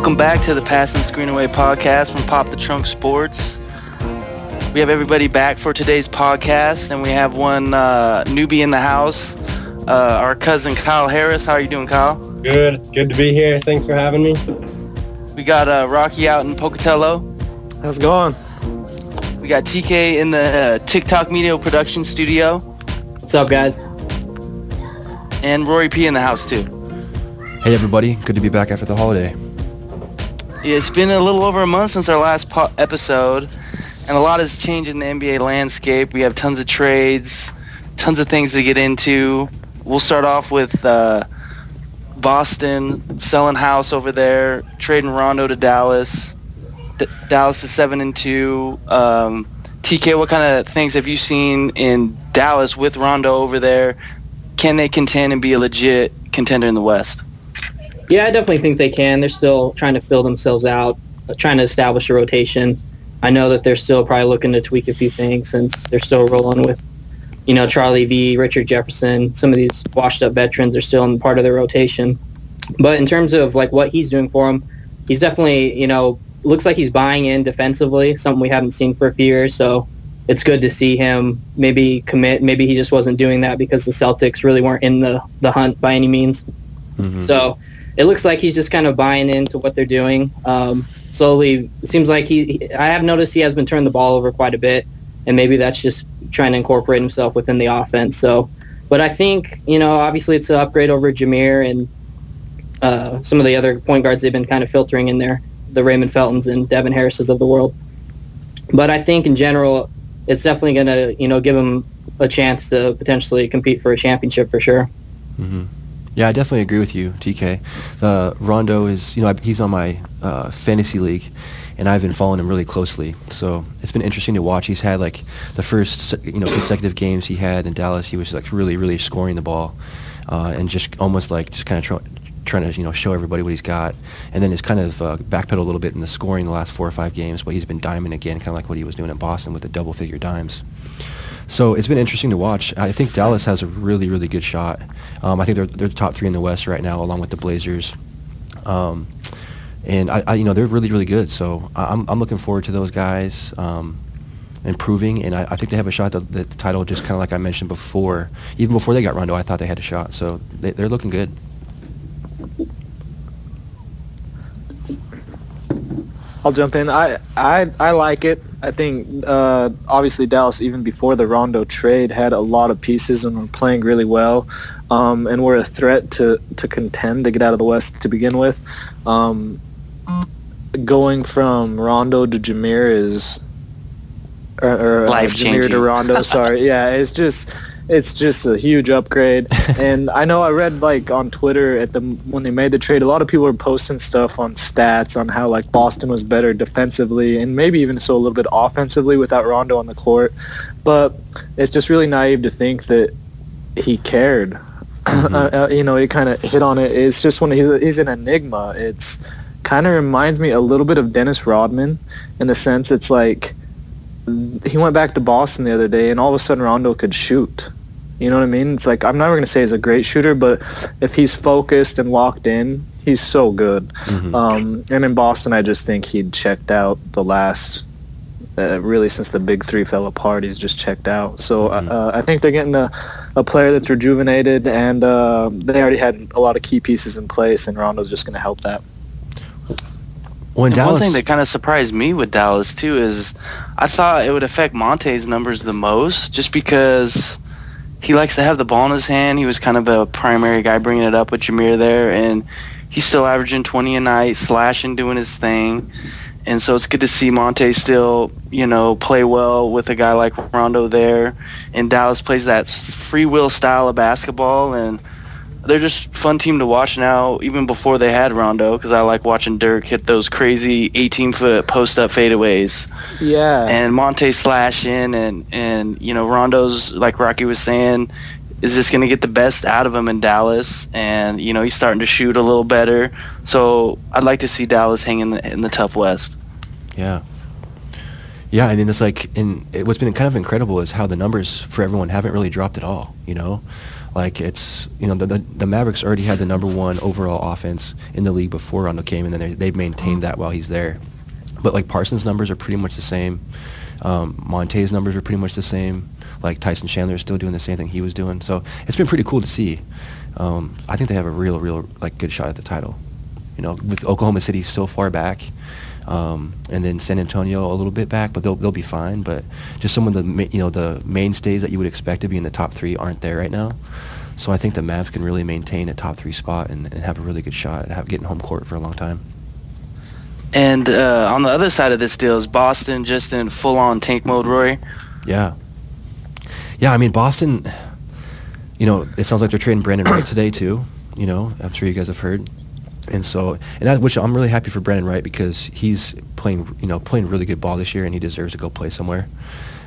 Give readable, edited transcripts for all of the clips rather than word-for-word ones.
Welcome back to the Pass and Screen Away podcast from Pop the Trunk Sports. We have everybody back for today's podcast, and we have one newbie in the house, our cousin Kyle Harris. How are you doing, Kyle? Good to be here. Thanks for having me. We got Rocky out in Pocatello. How's it going? We got TK in the TikTok Media Production Studio. What's up, guys? And Rory P in the house, too. Hey, everybody. Good to be back after the holiday. It's been a little over a month since our last episode, and a lot has changed in the NBA landscape. We have tons of trades, tons of things to get into. We'll start off with Boston selling house over there, trading Rondo to Dallas. Dallas is 7-2. TK, what kind of things have you seen in Dallas with Rondo over there? Can they contend and be a legit contender in the West? Yeah, I definitely think they can. They're still trying to fill themselves out, trying to establish a rotation. I know that they're still probably looking to tweak a few things since they're still rolling with, Charlie V, Richard Jefferson. Some of these washed-up veterans are still in part of their rotation. But in terms of what he's doing for them, he's definitely, looks like he's buying in defensively, something we haven't seen for a few years. So it's good to see him maybe commit. Maybe he just wasn't doing that because the Celtics really weren't in the hunt by any means. Mm-hmm. So it looks like he's just kind of buying into what they're doing. Slowly, it seems like I have noticed he has been turning the ball over quite a bit, and maybe that's just trying to incorporate himself within the offense. So, but I think, obviously it's an upgrade over Jameer and some of the other point guards they've been kind of filtering in there, the Raymond Feltons and Devin Harrises of the world. But I think in general, it's definitely going to, give him a chance to potentially compete for a championship for sure. Mm-hmm. Yeah, I definitely agree with you, TK. Rondo is, he's on my fantasy league, and I've been following him really closely. So it's been interesting to watch. He's had the first, consecutive games he had in Dallas. He was really, really scoring the ball, and just almost kind of trying to show everybody what he's got. And then it's kind of backpedaled a little bit in the scoring the last 4 or 5 games, but he's been diming again, kind of like what he was doing in Boston with the double-figure dimes. So it's been interesting to watch. I think Dallas has a really, really good shot. I think they're top 3 in the West right now, along with the Blazers. And they're really, really good. So I'm looking forward to those guys improving, and I think they have a shot at the title. Just kind of like I mentioned before, even before they got Rondo, I thought they had a shot. So they're looking good. I'll jump in. I like it. I think obviously Dallas, even before the Rondo trade, had a lot of pieces and were playing really well, and were a threat to contend to get out of the West to begin with. Going from Rondo to Jameer is or Jameer to Rondo. Sorry, yeah, it's just a huge upgrade. And I know I read on Twitter when they made the trade, a lot of people were posting stuff on stats on how Boston was better defensively and maybe even so a little bit offensively without Rondo on the court. But it's just really naive to think that he cared. Mm-hmm. He kind of hit on it. It's just when he's an enigma. It's kind of reminds me a little bit of Dennis Rodman in the sense it's he went back to Boston the other day, and all of a sudden Rondo could shoot. You know what I mean? It's I'm never going to say he's a great shooter, but if he's focused and locked in, he's so good. Mm-hmm. And in Boston, I just think he'd checked out the last, really since the big three fell apart, he's just checked out. So I think they're getting a player that's rejuvenated, and they already had a lot of key pieces in place, and Rondo's just going to help that. One thing that kind of surprised me with Dallas, too, is I thought it would affect Monte's numbers the most just because he likes to have the ball in his hand. He was kind of a primary guy bringing it up with Jameer there, and he's still averaging 20 a night, slashing, doing his thing. And so it's good to see Monte still, play well with a guy like Rondo there. And Dallas plays that free will style of basketball, and they're just a fun team to watch now, even before they had Rondo, because I like watching Dirk hit those crazy 18-foot post-up fadeaways. Yeah. And Monte slashing, and Rondo's, like Rocky was saying, is just going to get the best out of him in Dallas. And, he's starting to shoot a little better. So I'd like to see Dallas hang in the tough West. Yeah. Yeah, I mean, it's what's been kind of incredible is how the numbers for everyone haven't really dropped at all, Like, it's, the Mavericks already had the number one overall offense in the league before Rondo came, and then they've maintained that while he's there. But, like, Parsons' numbers are pretty much the same. Monte's numbers are pretty much the same. Like, Tyson Chandler is still doing the same thing he was doing. So it's been pretty cool to see. I think they have a real, like, good shot at the title. With Oklahoma City so far back, and then San Antonio a little bit back, but they'll be fine. But just some of the the mainstays that you would expect to be in the top three aren't there right now. So I think the Mavs can really maintain a top 3 spot and have a really good shot at getting home court for a long time. And on the other side of this deal, is Boston just in full-on tank mode, Rory? Yeah. Yeah, I mean, Boston, it sounds like they're trading Brandon Wright today, too. I'm sure you guys have heard. Which I'm really happy for Brandon Wright, because he's playing really good ball this year, and he deserves to go play somewhere.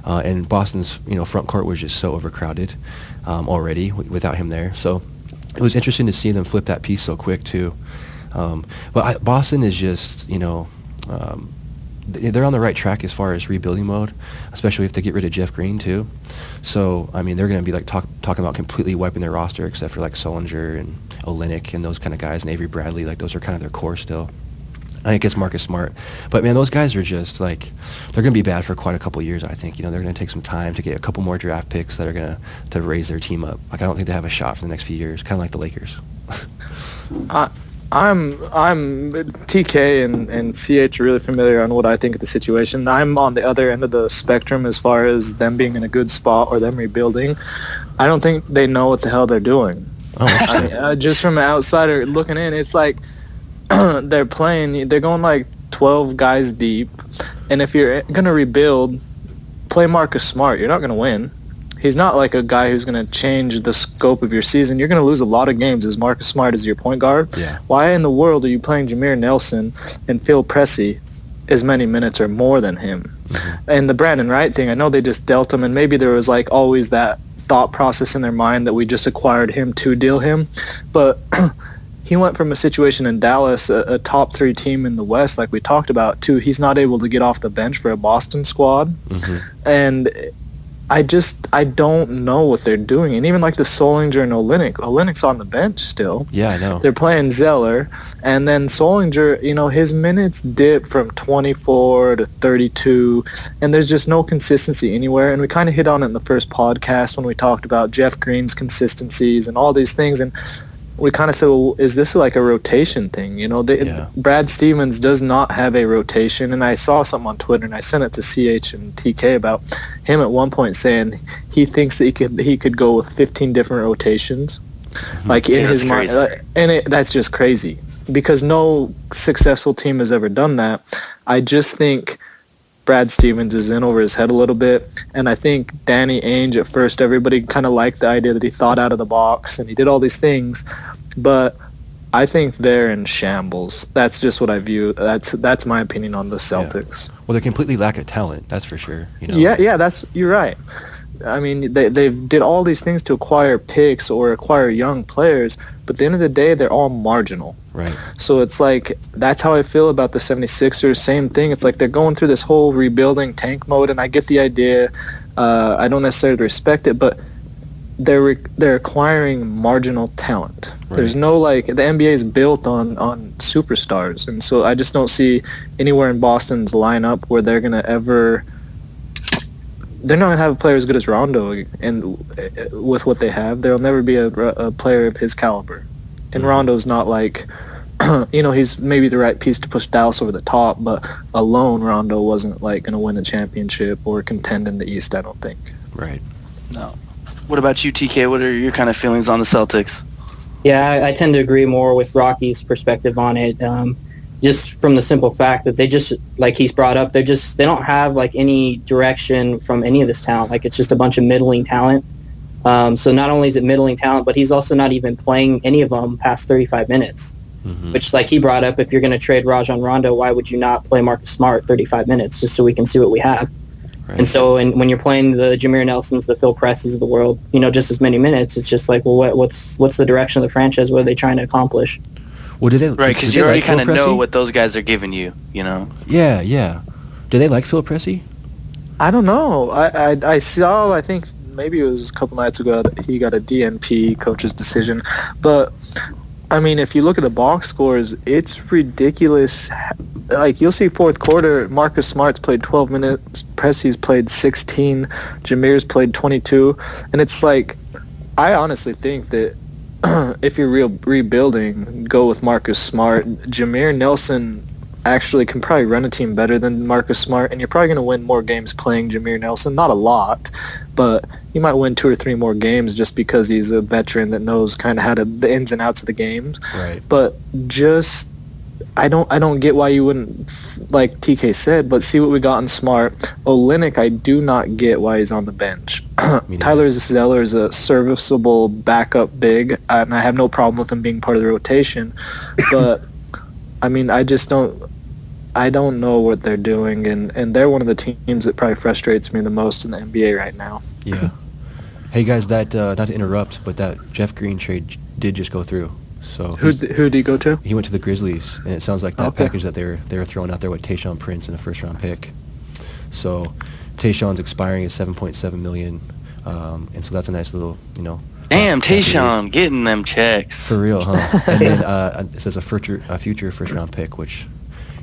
And Boston's, front court was just so overcrowded already without him there. So it was interesting to see them flip that piece so quick, too. But Boston is just, they're on the right track as far as rebuilding mode, especially if they get rid of Jeff Green, too. So, I mean, they're going to be, like, talking about completely wiping their roster, except for, like, Sullinger and Olynyk and those kind of guys, and Avery Bradley. Like, those are kind of their core still. I think it's Marcus Smart. But, man, those guys are just, like, they're going to be bad for quite a couple of years, I think. They're going to take some time to get a couple more draft picks that are going to raise their team up. Like, I don't think they have a shot for the next few years, kind of like the Lakers. I'm TK and CH are really familiar on what I think of the situation. I'm on the other end of the spectrum as far as them being in a good spot or them rebuilding. I don't think they know what the hell they're doing. Just from an outsider looking in, it's like they're going like 12 guys deep, and if you're gonna rebuild, play Marcus Smart. You're not gonna win. He's not like a guy who's going to change the scope of your season. You're going to lose a lot of games as Marcus Smart as your point guard. Yeah. Why in the world are you playing Jameer Nelson and Phil Pressey as many minutes or more than him? Mm-hmm. And the Brandon Wright thing, I know they just dealt him, and maybe there was like always that thought process in their mind that we just acquired him to deal him. But he went from a situation in Dallas, a top 3 team in the West, like we talked about, to he's not able to get off the bench for a Boston squad. Mm-hmm. And I don't know what they're doing. And even like the Sullinger and Olynyk's on the bench still. Yeah, I know. They're playing Zeller. And then Sullinger, his minutes dip from 24 to 32. And there's just no consistency anywhere. And we kind of hit on it in the first podcast when we talked about Jeff Green's consistencies and all these things. And we kind of said, well, is this like a rotation thing? Brad Stevens does not have a rotation. And I saw something on Twitter, and I sent it to CH and TK about him at one point saying he thinks that he could go with 15 different rotations, like in his mind. That's just crazy, because no successful team has ever done that. I just think Brad Stevens is in over his head a little bit, and I think Danny Ainge, at first everybody kind of liked the idea that he thought out of the box and he did all these things, but I think they're in shambles. That's just what I view. That's my opinion on the Celtics. Yeah. Well, they completely lack of talent, that's for sure. Yeah, you're right. I mean, they did all these things to acquire picks or acquire young players, but at the end of the day, they're all marginal. Right. So it's like, that's how I feel about the 76ers. Same thing. It's like they're going through this whole rebuilding tank mode, and I get the idea. I don't necessarily respect it, but they're acquiring marginal talent. Right. There's no, like, the NBA is built on superstars, and so I just don't see anywhere in Boston's lineup where they're going to ever... They're not going to have a player as good as Rondo, and with what they have, there'll never be a player of his caliber. And Rondo's not like, he's maybe the right piece to push Dallas over the top, but alone Rondo wasn't like going to win a championship or contend in the East, I don't think. Right. No. What about you, TK? What are your kind of feelings on the Celtics? Yeah, I tend to agree more with Rocky's perspective on it. Just from the simple fact that they just, like he's brought up, they don't have like any direction from any of this talent. Like, it's just a bunch of middling talent. So not only is it middling talent, but he's also not even playing any of them past 35 minutes. Mm-hmm. Which, like he brought up, if you're going to trade Rajon Rondo, why would you not play Marcus Smart 35 minutes just so we can see what we have? Right. And so when you're playing the Jameer Nelsons, the Phil Presses of the world, just as many minutes, it's just like, well, what's the direction of the franchise? What are they trying to accomplish? Well, right, because you already kind of know what those guys are giving you, Yeah. Do they like Phil Pressey? I don't know. I saw, I think maybe it was a couple nights ago, he got a DNP, coach's decision. But, I mean, if you look at the box scores, it's ridiculous. Like, you'll see fourth quarter, Marcus Smart's played 12 minutes, Presti's played 16, Jameer's played 22. And it's like, I honestly think that if you're rebuilding, go with Marcus Smart. Jameer Nelson actually can probably run a team better than Marcus Smart, and you're probably going to win more games playing Jameer Nelson. Not a lot, but you might win 2 or 3 more games just because he's a veteran that knows kind of how to the ins and outs of the games. Right. But just I don't get why you wouldn't, like TK said, let's see what we got in Smart. Olynyk, I do not get why he's on the bench. Tyler Zeller is a serviceable backup big, and I have no problem with him being part of the rotation. But, I mean, I don't know what they're doing, and they're one of the teams that probably frustrates me the most in the NBA right now. Yeah. Hey, guys, that not to interrupt, but that Jeff Green trade did just go through. So who did he go to? He went to the Grizzlies, and it sounds like that package that they were throwing out there with Tayshaun Prince and a first-round pick. So Tayshaun's expiring at $7.7 million, and so that's a nice little, Damn, Tayshaun getting them checks. For real, huh? And then it says a future first-round pick, which,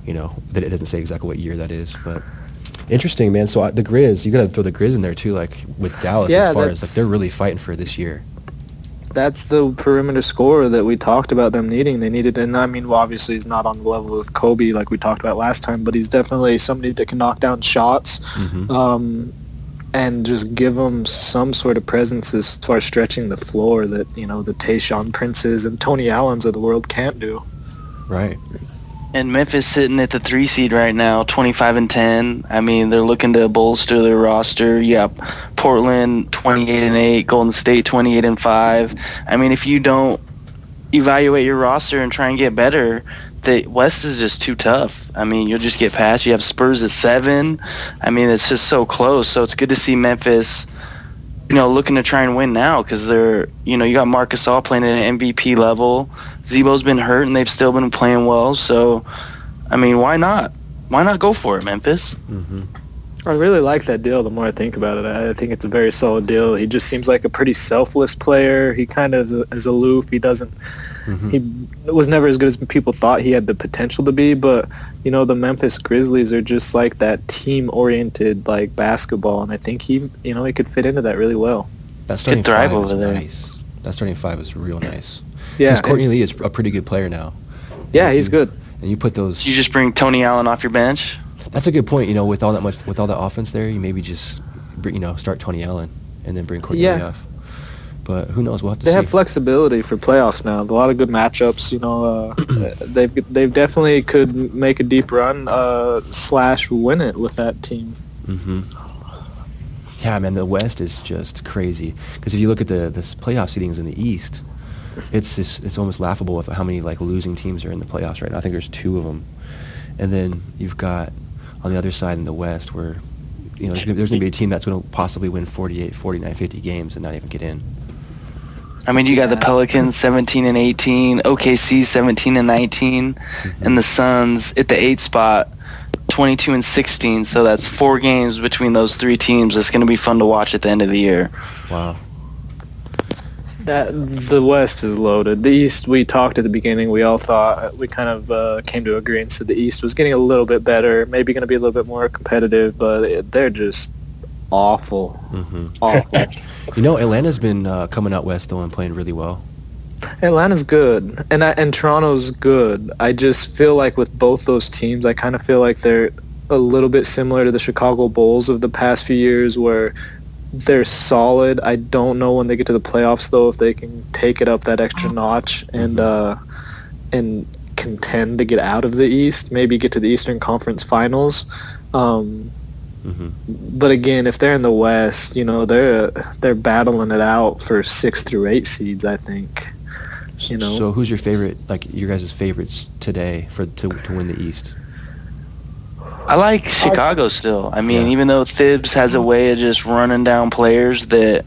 that it doesn't say exactly what year that is, but interesting, man. So the Grizz, you got to throw the Grizz in there too, like with Dallas, as far as like they're really fighting for this year. That's the perimeter scorer that we talked about them needing. They needed, and I mean, well, obviously he's not on the level of Kobe like we talked about last time, but he's definitely somebody that can knock down shots, and just give them some sort of presence as far as stretching the floor that, the Tayshaun Princes and Tony Allens of the world can't do. Right. And Memphis sitting at the 3 seed right now, 25-10. I mean, they're looking to bolster their roster. Yeah, Portland 28-8, Golden State 28-5. I mean, if you don't evaluate your roster and try and get better, the West is just too tough. I mean, you'll just get past. You have Spurs at 7. I mean, it's just so close. So it's good to see Memphis, looking to try and win now because they're, you got Marc Gasol playing at an MVP level. Zebo's been hurt, and they've still been playing well. So, I mean, why not? Why not go for it, Memphis? Mm-hmm. I really like that deal the more I think about it. I think it's a very solid deal. He just seems like a pretty selfless player. He kind of is aloof. He doesn't he was never as good as people thought he had the potential to be, but, the Memphis Grizzlies are just like that team-oriented, like, basketball, and I think he could fit into that really well. That starting five is nice. That starting 5 is real nice. Yeah. Because Courtney Lee is a pretty good player now. Yeah, he's good. And you put those... You just bring Tony Allen off your bench? That's a good point. With all that offense there, you maybe just, start Tony Allen and then bring Courtney Lee off. But who knows? We'll have to see. They have flexibility for playoffs now. A lot of good matchups. They've definitely could make a deep run / win it with that team. Mm-hmm. Yeah, man, the West is just crazy. Because if you look at the playoff seedings in the East, it's almost laughable with how many losing teams are in the playoffs right now. I think there's 2 of them, and then you've got on the other side in the West where there's going to be a team that's going to possibly win 48, 49, 50 games and not even get in. I mean, you got the Pelicans 17-18, OKC 17-19, and the Suns at the 8th spot 22-16. So that's 4 games between those 3 teams. It's going to be fun to watch at the end of the year. Wow. The West is loaded. The East, we talked at the beginning. We all thought, we kind of came to agreement that the East was getting a little bit better, maybe going to be a little bit more competitive, but they're just awful. Awful. Atlanta's been coming out West, though, and playing really well. Atlanta's good, and Toronto's good. I just feel like with both those teams, I kind of feel like they're a little bit similar to the Chicago Bulls of the past few years where they're solid. I don't know when they get to the playoffs, though, if they can take it up that extra notch and contend to get out of the East, maybe get to the Eastern Conference Finals. But again, if they're in the West, they're battling it out for 6 through 8 seeds, I think. So who's your favorite, your guys' favorites today to win the East? I like Chicago still. I mean, even though Thibs has a way of just running down players that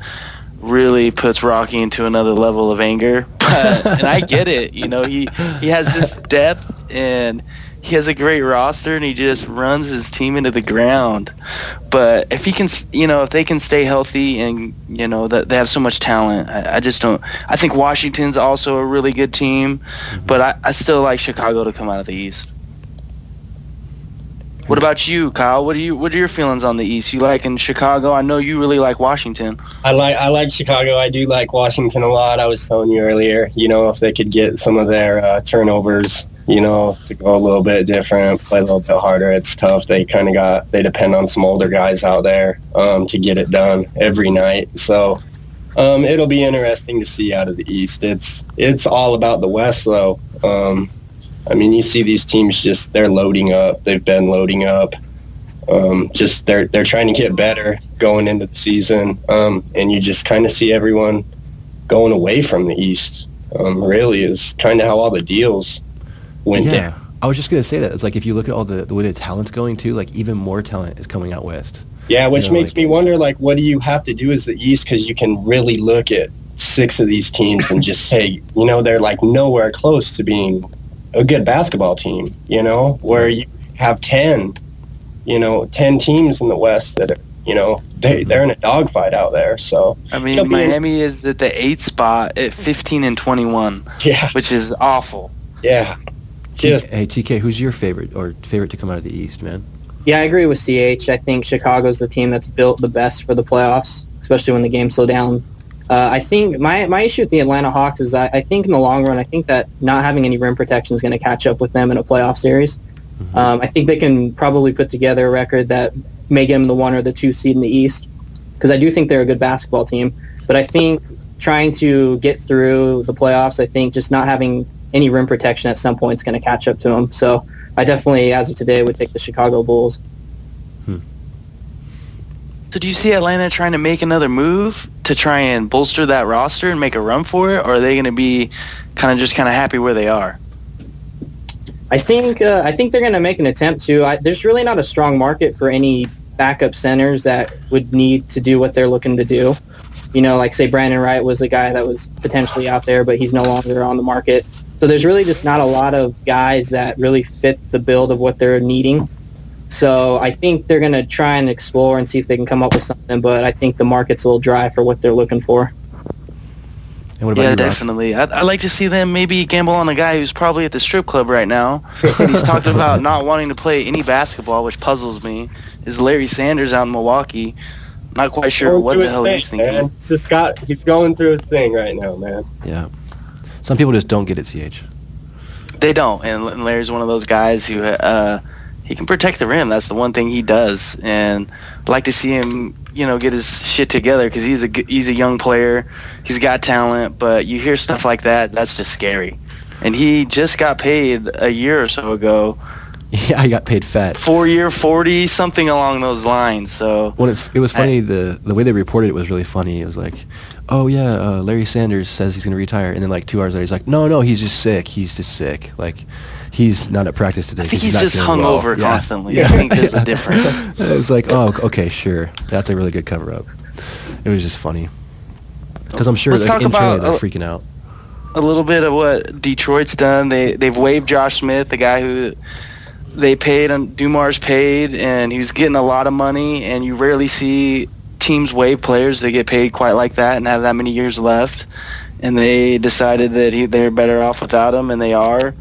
really puts Rocky into another level of anger, and I get it. He has this depth, and he has a great roster and he just runs his team into the ground. But if he can, if they can stay healthy and, that they have so much talent, I just don't. I think Washington's also a really good team, but I still like Chicago to come out of the East. What about you, Kyle? What are your feelings on the East? You like in Chicago? I know you really like Washington. I like Chicago. I do like Washington a lot. I was telling you earlier, if they could get some of their turnovers, to go a little bit different, play a little bit harder. It's tough. They depend on some older guys out there to get it done every night. So it'll be interesting to see out of the East. It's all about the West, though. You see these teams they're loading up. They've been loading up. They're trying to get better going into the season. And you just kind of see everyone going away from the East. Really is kind of how all the deals went down. I was just going to say that. It's like if you look at all the way the talent's going too, like even more talent is coming out West. Yeah, which makes me wonder, like, what do you have to do as the East? Because you can really look at 6 of these teams and just say, they're like nowhere close to being a good basketball team, where you have 10 teams in the West that are, they're in a dogfight out there. So Miami is at the 8th spot at 15-21. Yeah, which is awful. Yeah. Hey, TK, who's your favorite to come out of the East, man? Yeah, I agree with CH. I think Chicago's the team that's built the best for the playoffs, especially when the games slow down. I think my issue with the Atlanta Hawks is I think in the long run, I think that not having any rim protection is going to catch up with them in a playoff series. I think they can probably put together a record that may get them the 1 or the 2 seed in the East, because I do think they're a good basketball team. But I think trying to get through the playoffs, I think just not having any rim protection at some point is going to catch up to them. So I definitely, as of today, would take the Chicago Bulls. So do you see Atlanta trying to make another move to try and bolster that roster and make a run for it, or are they going to be kind of happy where they are? I think they're going to make an attempt to. There's really not a strong market for any backup centers that would need to do what they're looking to do. Like say Brandon Wright was a guy that was potentially out there, but he's no longer on the market. So there's really just not a lot of guys that really fit the build of what they're needing. So I think they're going to try and explore and see if they can come up with something, but I think the market's a little dry for what they're looking for. And what about you, definitely. I'd like to see them maybe gamble on a guy who's probably at the strip club right now. And he's talking about not wanting to play any basketball, which puzzles me. Is Larry Sanders out in Milwaukee? Not quite sure what the hell he's thinking. Man. He's going through his thing right now, man. Yeah. Some people just don't get it, CH. They don't, and Larry's one of those guys who he can protect the rim. That's the one thing he does, and I'd like to see him, get his shit together because he's a young player. He's got talent, but you hear stuff like that, that's just scary. And he just got paid a year or so ago. Yeah, he got paid fat. 4-year, 40, something along those lines. So it was funny. The way they reported it was really funny. It was like, oh yeah, Larry Sanders says he's going to retire, and then like 2 hours later he's like, no, he's just sick. He's just sick. Like, he's not at practice today. I think he's just hungover constantly. Yeah. I think there's a difference. It's like, oh, okay, sure. That's a really good cover-up. It was just funny. Because I'm sure internally they're freaking out. A little bit of what Detroit's done. They've waived Josh Smith, the guy who they paid, and Dumars paid, and he was getting a lot of money, and you rarely see teams waive players that get paid quite like that and have that many years left. And they decided that they're better off without him, and they are.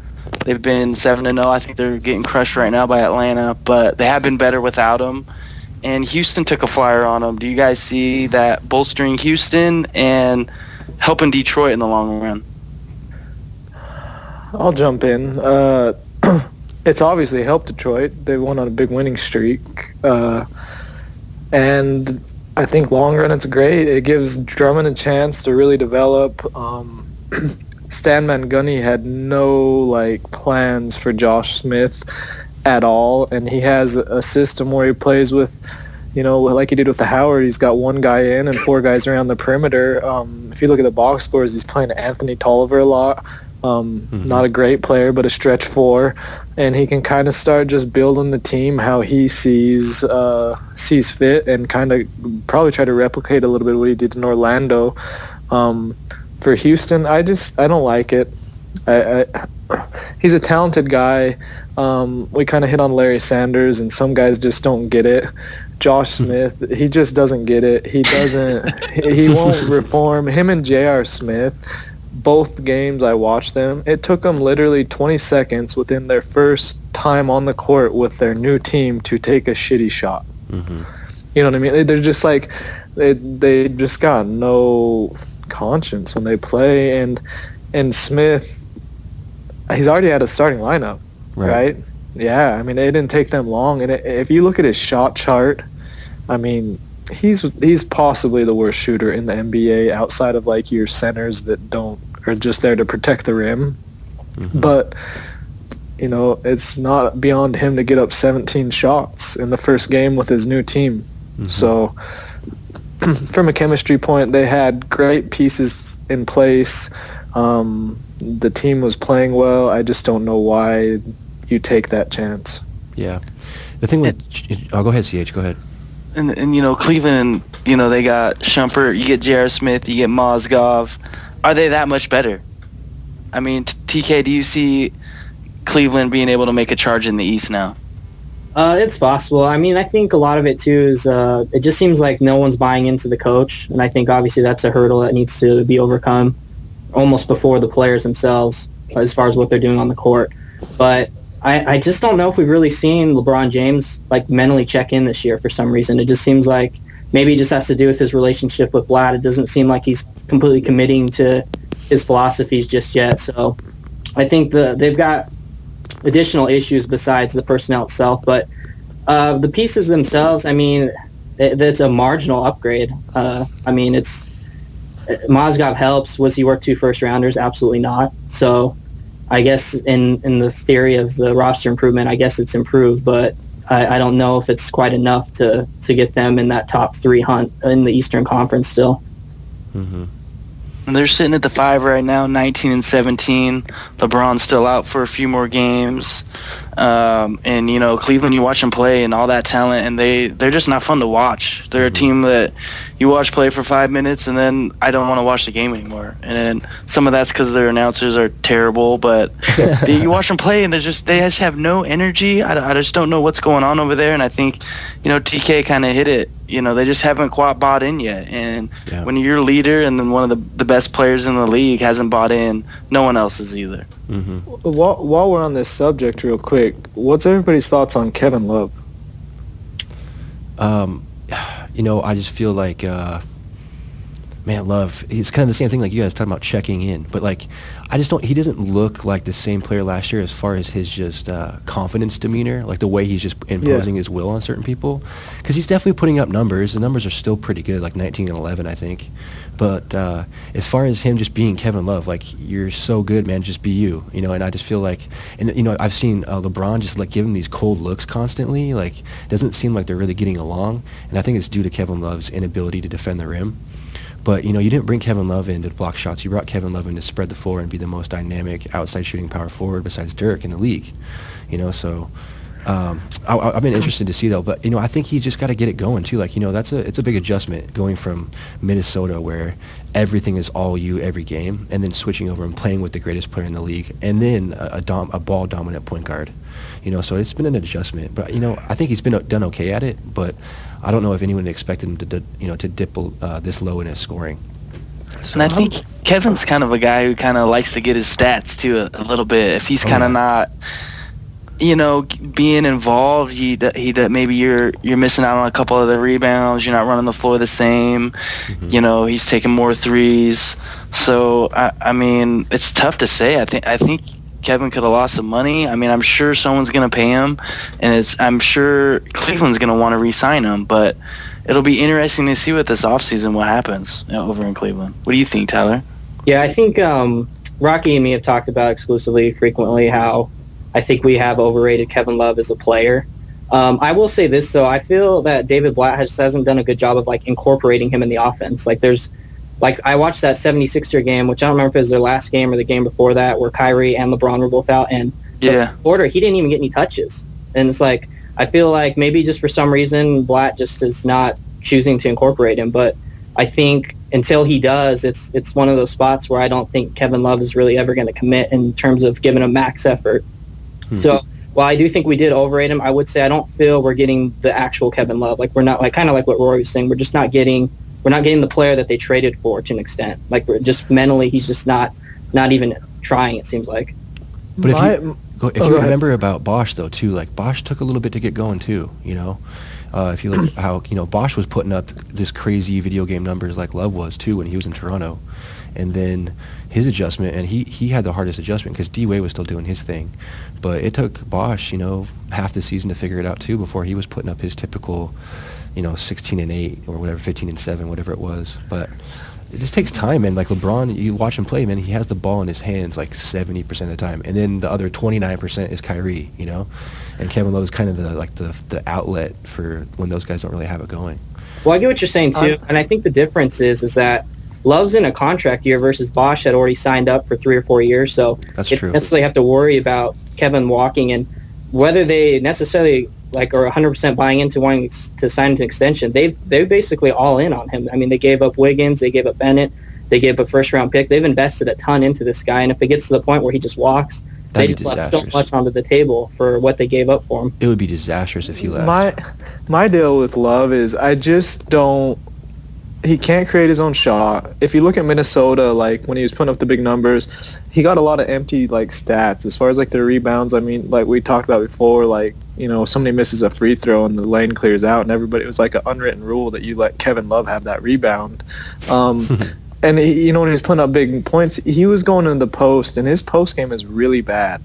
They've been 7-0. I think they're getting crushed right now by Atlanta, but they have been better without him. And Houston took a flyer on them. Do you guys see that bolstering Houston and helping Detroit in the long run? I'll jump in. It's obviously helped Detroit. They went on a big winning streak. And I think long run it's great. It gives Drummond a chance to really develop. Stan Van Gundy had no plans for Josh Smith at all, and he has a system where he plays with, like he did with the Howard. He's got one guy in and 4 guys around the perimeter. If you look at the box scores, he's playing Anthony Tolliver a lot. Not a great player, but a stretch 4, and he can kind of start just building the team how he sees fit, and kind of probably try to replicate a little bit what he did in Orlando. For Houston, I don't like it. He's a talented guy. We kind of hit on Larry Sanders, and some guys just don't get it. Josh Smith, he just doesn't get it. He won't reform. Him and J.R. Smith, both games I watched them, it took them literally 20 seconds within their first time on the court with their new team to take a shitty shot. Mm-hmm. You know what I mean? They're just like, they just got no conscience when they play. And Smith, he's already had a starting lineup, right? Yeah, I mean, it didn't take them long. And if you look at his shot chart, I mean, he's possibly the worst shooter in the NBA outside of like your centers that are just there to protect the rim. Mm-hmm. But, you know, it's not beyond him to get up 17 shots in the first game with his new team. Mm-hmm. So from a chemistry point, they had great pieces in place. The team was playing well. I just don't know why you take that chance. Yeah. The thing with... go ahead, CH. Go ahead. And you know, Cleveland, you know, they got Shumpert, you get J.R. Smith, you get Mozgov. Are they that much better? I mean, TK, do you see Cleveland being able to make a charge in the East now? It's possible. I mean, I think a lot of it, too, is it just seems like no one's buying into the coach. And I think, obviously, that's a hurdle that needs to be overcome almost before the players themselves as far as what they're doing on the court. But I just don't know if we've really seen LeBron James like mentally check in this year for some reason. It just seems like maybe it just has to do with his relationship with Blatt. It doesn't seem like he's completely committing to his philosophies just yet. So I think they've got additional issues besides the personnel itself. But the pieces themselves, I mean, it's a marginal upgrade. I mean, it's Mozgov helps. Was he worth 2 first-rounders? Absolutely not. So I guess in the theory of the roster improvement, I guess it's improved, but I don't know if it's quite enough to get them in that top 3 hunt in the Eastern Conference still. Mm-hmm. And they're sitting at the 5 right now, 19-17. LeBron's still out for a few more games. And, you know, Cleveland, you watch them play and all that talent, and they're just not fun to watch. They're a team that you watch play for 5 minutes, and then I don't want to watch the game anymore. And some of that's because their announcers are terrible, but you watch them play, and they just have no energy. I just don't know what's going on over there, and I think, you know, TK kind of hit it. You know, they just haven't quite bought in yet. And when you're a leader and then one of the best players in the league hasn't bought in, no one else is either. Mm-hmm. While we're on this subject real quick, what's everybody's thoughts on Kevin Love? You know, I just feel like, man, Love, it's kind of the same thing like you guys talking about checking in. But, like, he doesn't look like the same player last year as far as his just confidence demeanor, like the way he's just imposing his will on certain people. Because he's definitely putting up numbers. The numbers are still pretty good, like 19 and 11, I think. But as far as him just being Kevin Love, like, you're so good, man, just be you. You know, and I just feel like, and, you know, I've seen LeBron just, like, give him these cold looks constantly. Like, it doesn't seem like they're really getting along. And I think it's due to Kevin Love's inability to defend the rim. But, you know, you didn't bring Kevin Love in to block shots. You brought Kevin Love in to spread the floor and be the most dynamic outside shooting power forward besides Dirk in the league. You know, so I've been interested to see, though. But, you know, I think he's just got to get it going, too. Like, you know, it's a big adjustment going from Minnesota where everything is all you every game and then switching over and playing with the greatest player in the league and then a ball-dominant point guard. You know, so it's been an adjustment. But, you know, I think he's been done okay at it. But I don't know if anyone expected him to dip this low in his scoring. So, and I think Kevin's kind of a guy who kind of likes to get his stats too a little bit. If he's kind of not, you know, being involved, he maybe you're missing out on a couple of the rebounds. You're not running the floor the same. Mm-hmm. You know, he's taking more threes. So I mean, it's tough to say. I think Kevin could have lost some money. I mean, I'm sure someone's going to pay him, and I'm sure Cleveland's going to want to re-sign him, but it'll be interesting to see what this offseason what happens over in Cleveland. What do you think, Tyler? Yeah, I think Rocky and me have talked about exclusively frequently how I think we have overrated Kevin Love as a player. I will say this, though. I feel that David Blatt hasn't done a good job of, like, incorporating him in the offense. Like, I watched that 76er game, which I don't remember if it was their last game or the game before that, where Kyrie and LeBron were both out. And the quarter, he didn't even get any touches. And it's like, I feel like maybe just for some reason, Blatt just is not choosing to incorporate him. But I think until he does, it's one of those spots where I don't think Kevin Love is really ever going to commit in terms of giving a max effort. Mm-hmm. So while I do think we did overrate him, I would say I don't feel we're getting the actual Kevin Love. Like we're not like kind of like what Rory was saying. We're not getting the player that they traded for to an extent. Like we're just mentally, he's just not even trying. It seems like. But if you remember about Bosch though too, like Bosch took a little bit to get going too. You know, if you look at how Bosch was putting up this crazy video game numbers like Love was too when he was in Toronto, and then his adjustment, and he had the hardest adjustment because D-Wade was still doing his thing, but it took Bosch half the season to figure it out too before he was putting up his typical 16-8 or whatever, 15-7, whatever it was. But it just takes time, and like LeBron, you watch him play, man, he has the ball in his hands like 70% of the time, and then the other 29% is Kyrie, and Kevin Love is kind of the outlet for when those guys don't really have it going. Well, I get what you're saying too, and I think the difference is that Love's in a contract year versus Bosch had already signed up for 3 or 4 years, so that's you true. don't necessarily have to worry about Kevin walking, and whether they necessarily are 100% buying into wanting to sign an extension. They're basically all in on him. I mean, they gave up Wiggins, they gave up Bennett, they gave up first-round pick. They've invested a ton into this guy, and if it gets to the point where he just walks, they just left so much onto the table for what they gave up for him. It would be disastrous if he left. My deal with Love is I just don't. He can't create his own shot. If you look at Minnesota, like when he was putting up the big numbers, he got a lot of empty stats as far as the rebounds. I mean, like we talked about before, somebody misses a free throw and the lane clears out, and everybody, it was like an unwritten rule that you let Kevin Love have that rebound. And when he was putting up big points, he was going into the post, and his post game is really bad.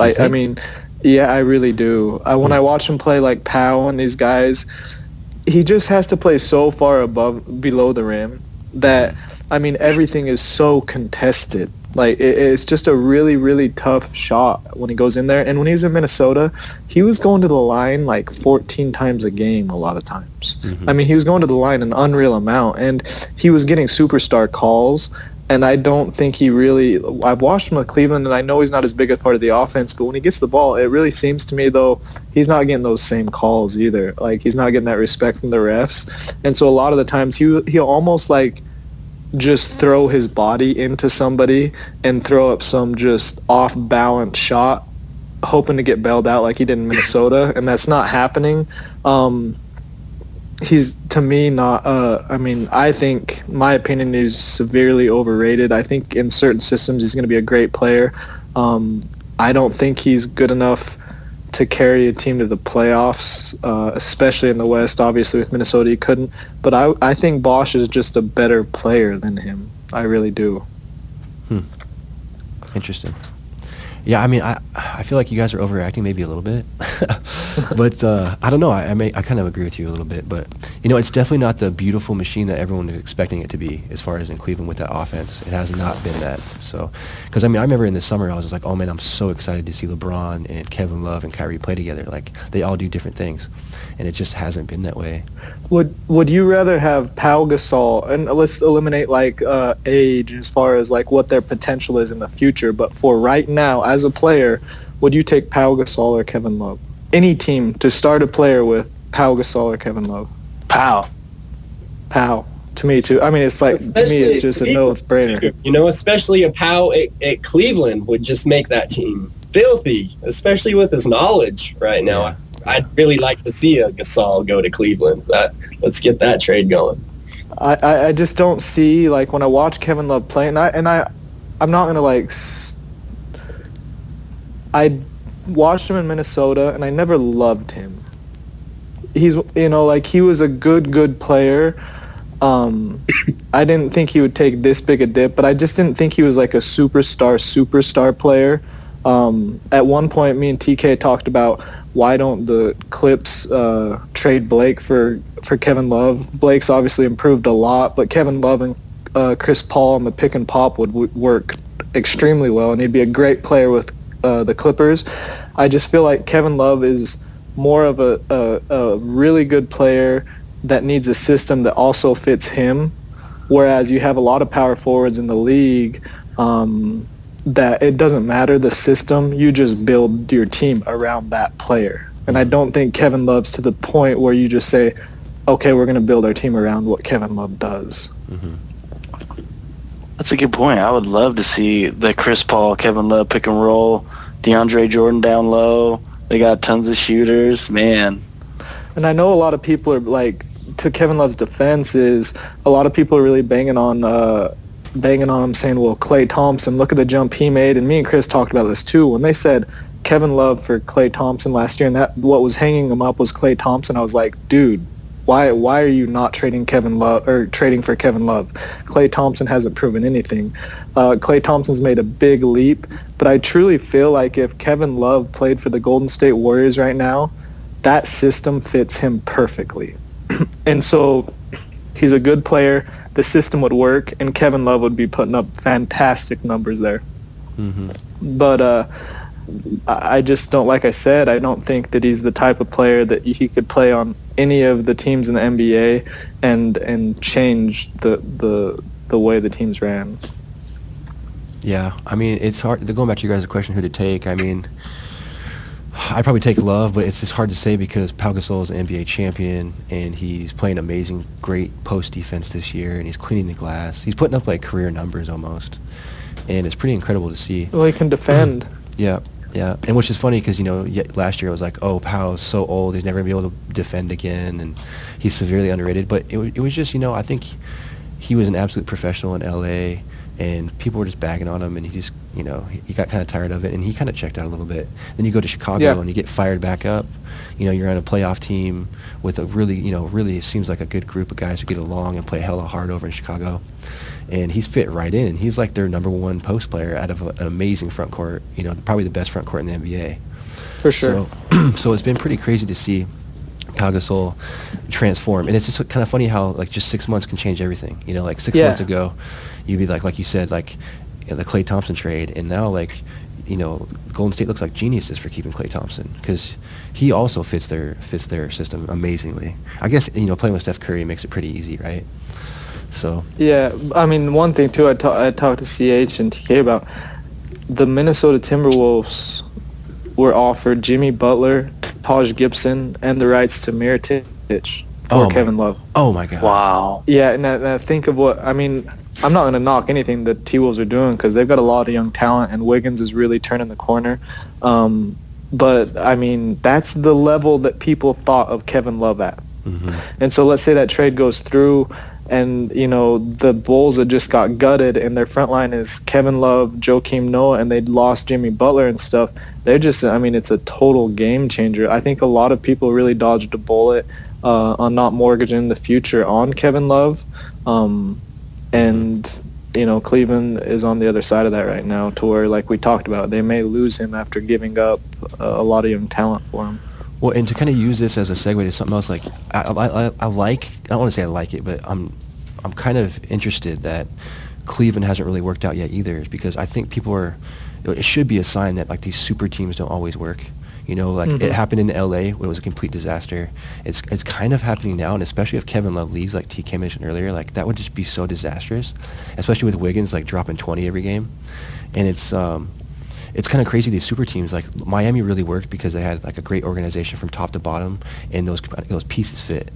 I mean, yeah, I really do. When I watch him play like Powell and these guys, he just has to play so far below the rim that, I mean, everything is so contested. It's just a really, really tough shot when he goes in there. And when he was in Minnesota, he was going to the line 14 times a game a lot of times. Mm-hmm. I mean, he was going to the line an unreal amount, and he was getting superstar calls. And I don't think he really – I've watched him at Cleveland, and I know he's not as big a part of the offense, but when he gets the ball, it really seems to me, though, he's not getting those same calls either. He's not getting that respect from the refs. And so a lot of the times he'll almost, just throw his body into somebody and throw up some just off-balance shot, hoping to get bailed out like he did in Minnesota, and that's not happening. He's, to me, not I think, my opinion, is severely overrated. I think in certain systems he's going to be a great player. I don't think he's good enough to carry a team to the playoffs, especially in the West. Obviously with Minnesota he couldn't, but I think Bosch is just a better player than him. I really do. Interesting. Yeah, I mean, I feel like you guys are overreacting maybe a little bit, but I don't know. I kind of agree with you a little bit, but it's definitely not the beautiful machine that everyone is expecting it to be. As far as in Cleveland with that offense, it has not been that. So, because I remember in the summer I was just like, oh man, I'm so excited to see LeBron and Kevin Love and Kyrie play together. Like they all do different things, and it just hasn't been that way. Would you rather have Pau Gasol, and let's eliminate age as far as what their potential is in the future, but for right now as a player, would you take Pau Gasol or Kevin Love? Any team to start a player with, Pau Gasol or Kevin Love? Pau. To me too. I mean, it's to me it's just a no-brainer. Especially a Pau at Cleveland would just make that team filthy, especially with his knowledge right now. Yeah. I'd really like to see a Gasol go to Cleveland. Let's get that trade going. I just don't see, when I watch Kevin Love play, and I'm not gonna I watched him in Minnesota, and I never loved him. He's he was a good player. I didn't think he would take this big a dip, but I just didn't think he was a superstar player. At one point, me and TK talked about why don't the Clips trade Blake for Kevin Love. Blake's obviously improved a lot, but Kevin Love and Chris Paul on the pick and pop would work extremely well, and he'd be a great player with the Clippers. I just feel like Kevin Love is more of a really good player that needs a system that also fits him, whereas you have a lot of power forwards in the league that it doesn't matter the system, you just build your team around that player. And I don't think Kevin Love's to the point where you just say, okay, we're going to build our team around what Kevin Love does. Mm-hmm. That's a good point. I would love to see the Chris Paul, Kevin Love pick and roll, DeAndre Jordan down low, They got tons of shooters, man. And I know a lot of people are like, to Kevin Love's defense, is a lot of people are really banging on him, saying, well, Klay Thompson, look at the jump he made. And me and Chris talked about this too. When they said Kevin Love for Klay Thompson last year, and that what was hanging him up was Klay Thompson, I was like, dude, why are you not trading Kevin Love or trading for Kevin Love? Klay Thompson hasn't proven anything. Klay Thompson's made a big leap, but I truly feel like if Kevin Love played for the Golden State Warriors right now, that system fits him perfectly. And so he's a good player. The system would work, and Kevin Love would be putting up fantastic numbers there. Mm-hmm. But I just don't, like I said, I don't think that he's the type of player that he could play on any of the teams in the NBA and change the way the teams ran. Yeah, I mean, it's hard. Going back to your guys' question, who to take, I mean, I'd probably take Love, but it's just hard to say because Pau Gasol is an NBA champion, and he's playing amazing, great post defense this year, and he's cleaning the glass. He's putting up, like, career numbers almost, and it's pretty incredible to see. Well, he can defend. Yeah, and which is funny because, last year it was like, oh, Pau's so old, he's never going to be able to defend again, and he's severely underrated. But it was just, I think he was an absolute professional in L.A., and people were just bagging on him, and he just, he got kind of tired of it, and he kind of checked out a little bit. Then you go to Chicago, and you get fired back up. You're on a playoff team with a really, really it seems like a good group of guys who get along and play hella hard over in Chicago. And he's fit right in, and he's like their number one post player out of an amazing front court, probably the best front court in the NBA. For sure. So it's been pretty crazy to see Pau Gasol transform. And it's just kind of funny how, like, just 6 months can change everything. Like 6 months ago, you'd be like you said, like, the Klay Thompson trade, and now, like, Golden State looks like geniuses for keeping Klay Thompson because he also fits their system amazingly. I guess, playing with Steph Curry makes it pretty easy, right? So. Yeah, I mean, one thing, too, I talked to CH and TK about, the Minnesota Timberwolves were offered Jimmy Butler, Taj Gibson, and the rights to Mirotic for Kevin Love. Oh, my God. Wow. Yeah, and I think of what, I mean, I'm not going to knock anything that T-Wolves are doing because they've got a lot of young talent, and Wiggins is really turning the corner. But, I mean, that's the level that people thought of Kevin Love at. Mm-hmm. And so let's say that trade goes through, and, the Bulls had just got gutted, and their front line is Kevin Love, Joakim Noah, and they'd lost Jimmy Butler and stuff. They're just, I mean, it's a total game changer. I think a lot of people really dodged a bullet on not mortgaging the future on Kevin Love. And, Cleveland is on the other side of that right now to where, like we talked about, they may lose him after giving up a lot of young talent for him. Well, and to kind of use this as a segue to something else, like I don't want to say I like it, but I'm kind of interested that Cleveland hasn't really worked out yet either, because I think it should be a sign that, like, these super teams don't always work. It happened in L.A. when it was a complete disaster. It's kind of happening now, and especially if Kevin Love leaves, like TK mentioned earlier, like, that would just be so disastrous, especially with Wiggins, like, dropping 20 every game. And it's kind of crazy, these super teams. Like, Miami really worked because they had, like, a great organization from top to bottom, and those pieces fit,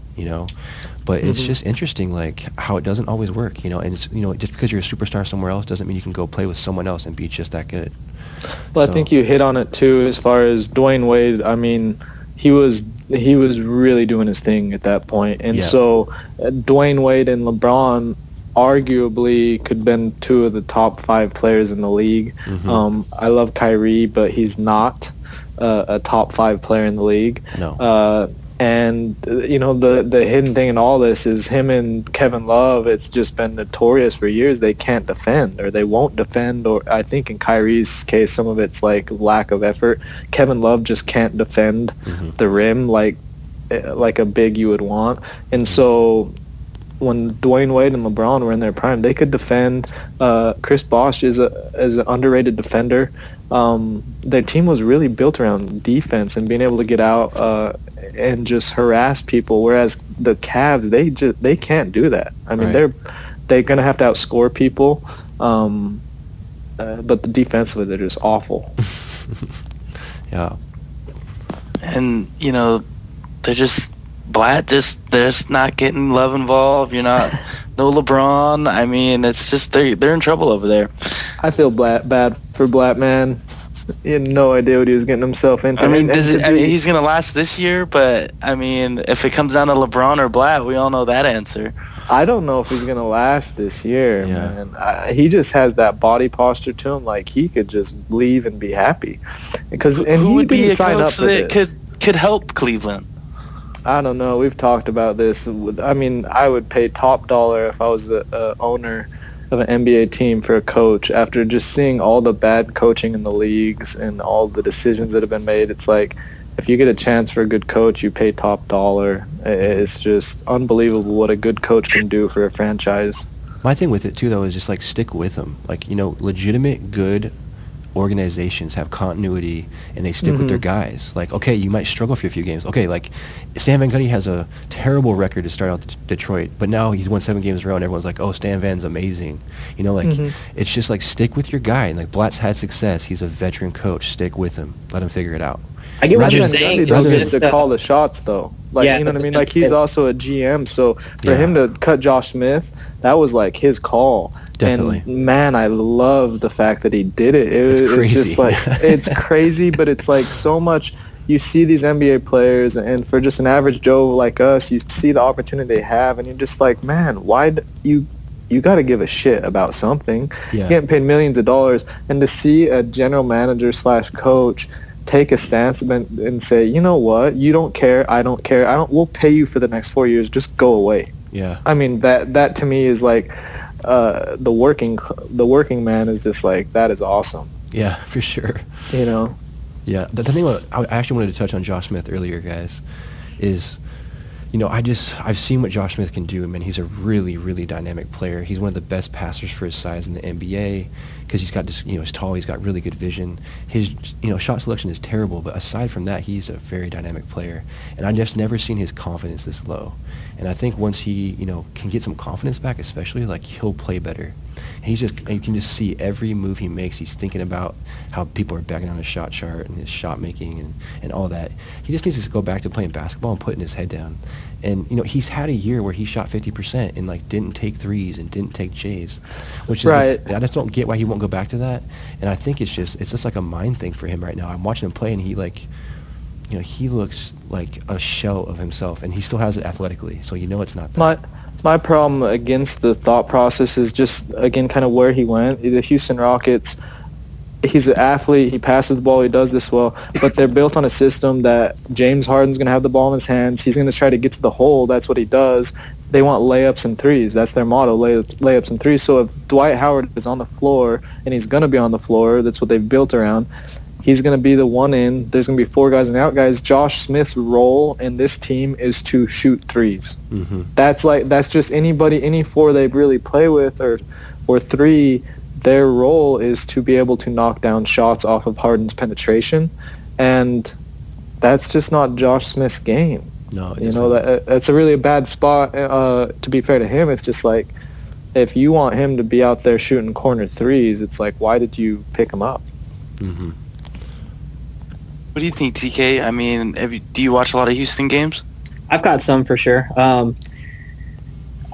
But it's just interesting, like, how it doesn't always work, and it's, just because you're a superstar somewhere else doesn't mean you can go play with someone else and be just that good. Well, I think you hit on it too, as far as Dwayne Wade. I mean, he was really doing his thing at that point, and so Dwayne Wade and LeBron arguably could have been two of the top 5 players in the league. Mm-hmm. I love Kyrie, but he's not a top 5 player in the league. No. And, the hidden thing in all this is him and Kevin Love, it's just been notorious for years. They can't defend, or they won't defend, or I think in Kyrie's case, some of it's like lack of effort. Kevin Love just can't defend the rim like a big you would want. And so when Dwayne Wade and LeBron were in their prime, they could defend. Chris Bosh is an underrated defender. Their team was really built around defense and being able to get out and just harass people, whereas the Cavs, they can't do that. I mean, they're going to have to outscore people, but the defensively, they're just awful. Yeah. And, they're just they're just not getting Love involved. You're not no LeBron. I mean, it's just they're in trouble over there. I feel bad for Blatt, man. He had no idea what he was getting himself into. I mean, he's going to last this year, but, I mean, if it comes down to LeBron or Blatt, we all know that answer. I don't know if he's going to last this year, man. He just has that body posture to him. Like, he could just leave and be happy. Who would be a coach that could help Cleveland? I don't know. We've talked about this. I mean, I would pay top dollar if I was the owner of an NBA team for a coach. After just seeing all the bad coaching in the leagues and all the decisions that have been made, it's like, if you get a chance for a good coach, you pay top dollar. It's just unbelievable what a good coach can do for a franchise. My thing with it, too, though, is just, like, stick with them. Like, legitimate, good organizations have continuity, and they stick with their guys. Like, okay, you might struggle for a few games. Okay, like, Stan Van Gundy has a terrible record to start out Detroit, but now he's won 7 games in a row, and everyone's like, oh, Stan Van's amazing. It's just, like, stick with your guy. And, like, Blatt's had success. He's a veteran coach. Stick with him. Let him figure it out. I get what you're saying. Rather than to call the shots, though. Like, you know what I mean? Like, he's also a GM, so for him to cut Josh Smith, that was, like, his call. Definitely. And, man, I love the fact that he did it. It's just, like, it's crazy, but it's, like, so much. You see these NBA players, and for just an average Joe like us, you see the opportunity they have, and you're just like, man, why you got to give a shit about something. You're getting paid millions of dollars, and to see a general manager / coach take a stance and say, you know what, you don't care, I don't care, we'll pay you for the next 4 years, just go away. Yeah. I mean, that to me is like, the working man is just like, that is awesome. Yeah, for sure. Yeah, the thing I actually wanted to touch on Josh Smith earlier, guys, is, I've seen what Josh Smith can do. I mean, he's a really, really dynamic player. He's one of the best passers for his size in the NBA because he's got this, he's tall, he's got really good vision. His, shot selection is terrible, but aside from that, he's a very dynamic player. And I've just never seen his confidence this low. And I think once he, can get some confidence back, especially, like, he'll play better. And you can just see every move he makes, he's thinking about how people are backing on his shot chart and his shot making and all that. He just needs to go back to playing basketball and putting his head down. And, he's had a year where he shot 50% and, like, didn't take threes and didn't take J's, which is right. I just don't get why he won't go back to that. And I think it's just like a mind thing for him right now. I'm watching him play, and he, like, he looks like a shell of himself, and he still has it athletically, so it's not that. My problem against the thought process is just, again, kind of where he went. The Houston Rockets, he's an athlete, he passes the ball, he does this well, but they're built on a system that James Harden's going to have the ball in his hands, he's going to try to get to the hole, that's what he does. They want layups and threes, that's their motto, layups and threes. So if Dwight Howard is on the floor, and he's going to be on the floor, that's what they've built around, he's going to be the one in. There's going to be 4 guys and out guys. Josh Smith's role in this team is to shoot threes. Mm-hmm. That's just any 4 they really play with or 3, their role is to be able to knock down shots off of Harden's penetration. And that's just not Josh Smith's game. No, that's a really bad spot. To be fair to him, it's just like, if you want him to be out there shooting corner threes, it's like, why did you pick him up? Mm-hmm. What do you think, TK? I mean, do you watch a lot of Houston games? I've got some for sure.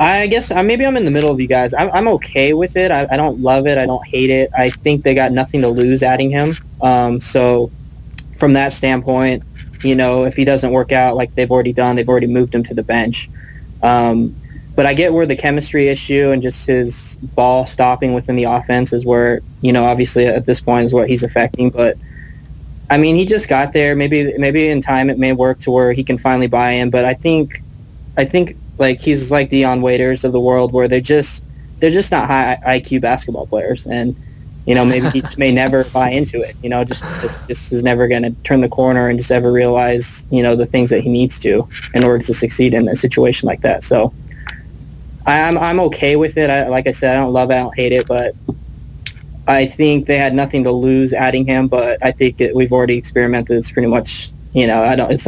I guess maybe I'm in the middle of you guys. I'm okay with it. I don't love it. I don't hate it. I think they got nothing to lose adding him. So from that standpoint, if he doesn't work out like they've already done, they've already moved him to the bench. But I get where the chemistry issue and just his ball stopping within the offense is where, obviously at this point is what he's affecting. But I mean, he just got there. Maybe in time it may work to where he can finally buy in. But I think like he's like Dion Waiters of the world, where they're just not high IQ basketball players, and maybe he may never buy into it. Just is never going to turn the corner and just ever realize the things that he needs to in order to succeed in a situation like that. So I'm okay with it. Like I said, I don't love it, I don't hate it, but I think they had nothing to lose adding him. But I think we've already experimented. It's pretty much it's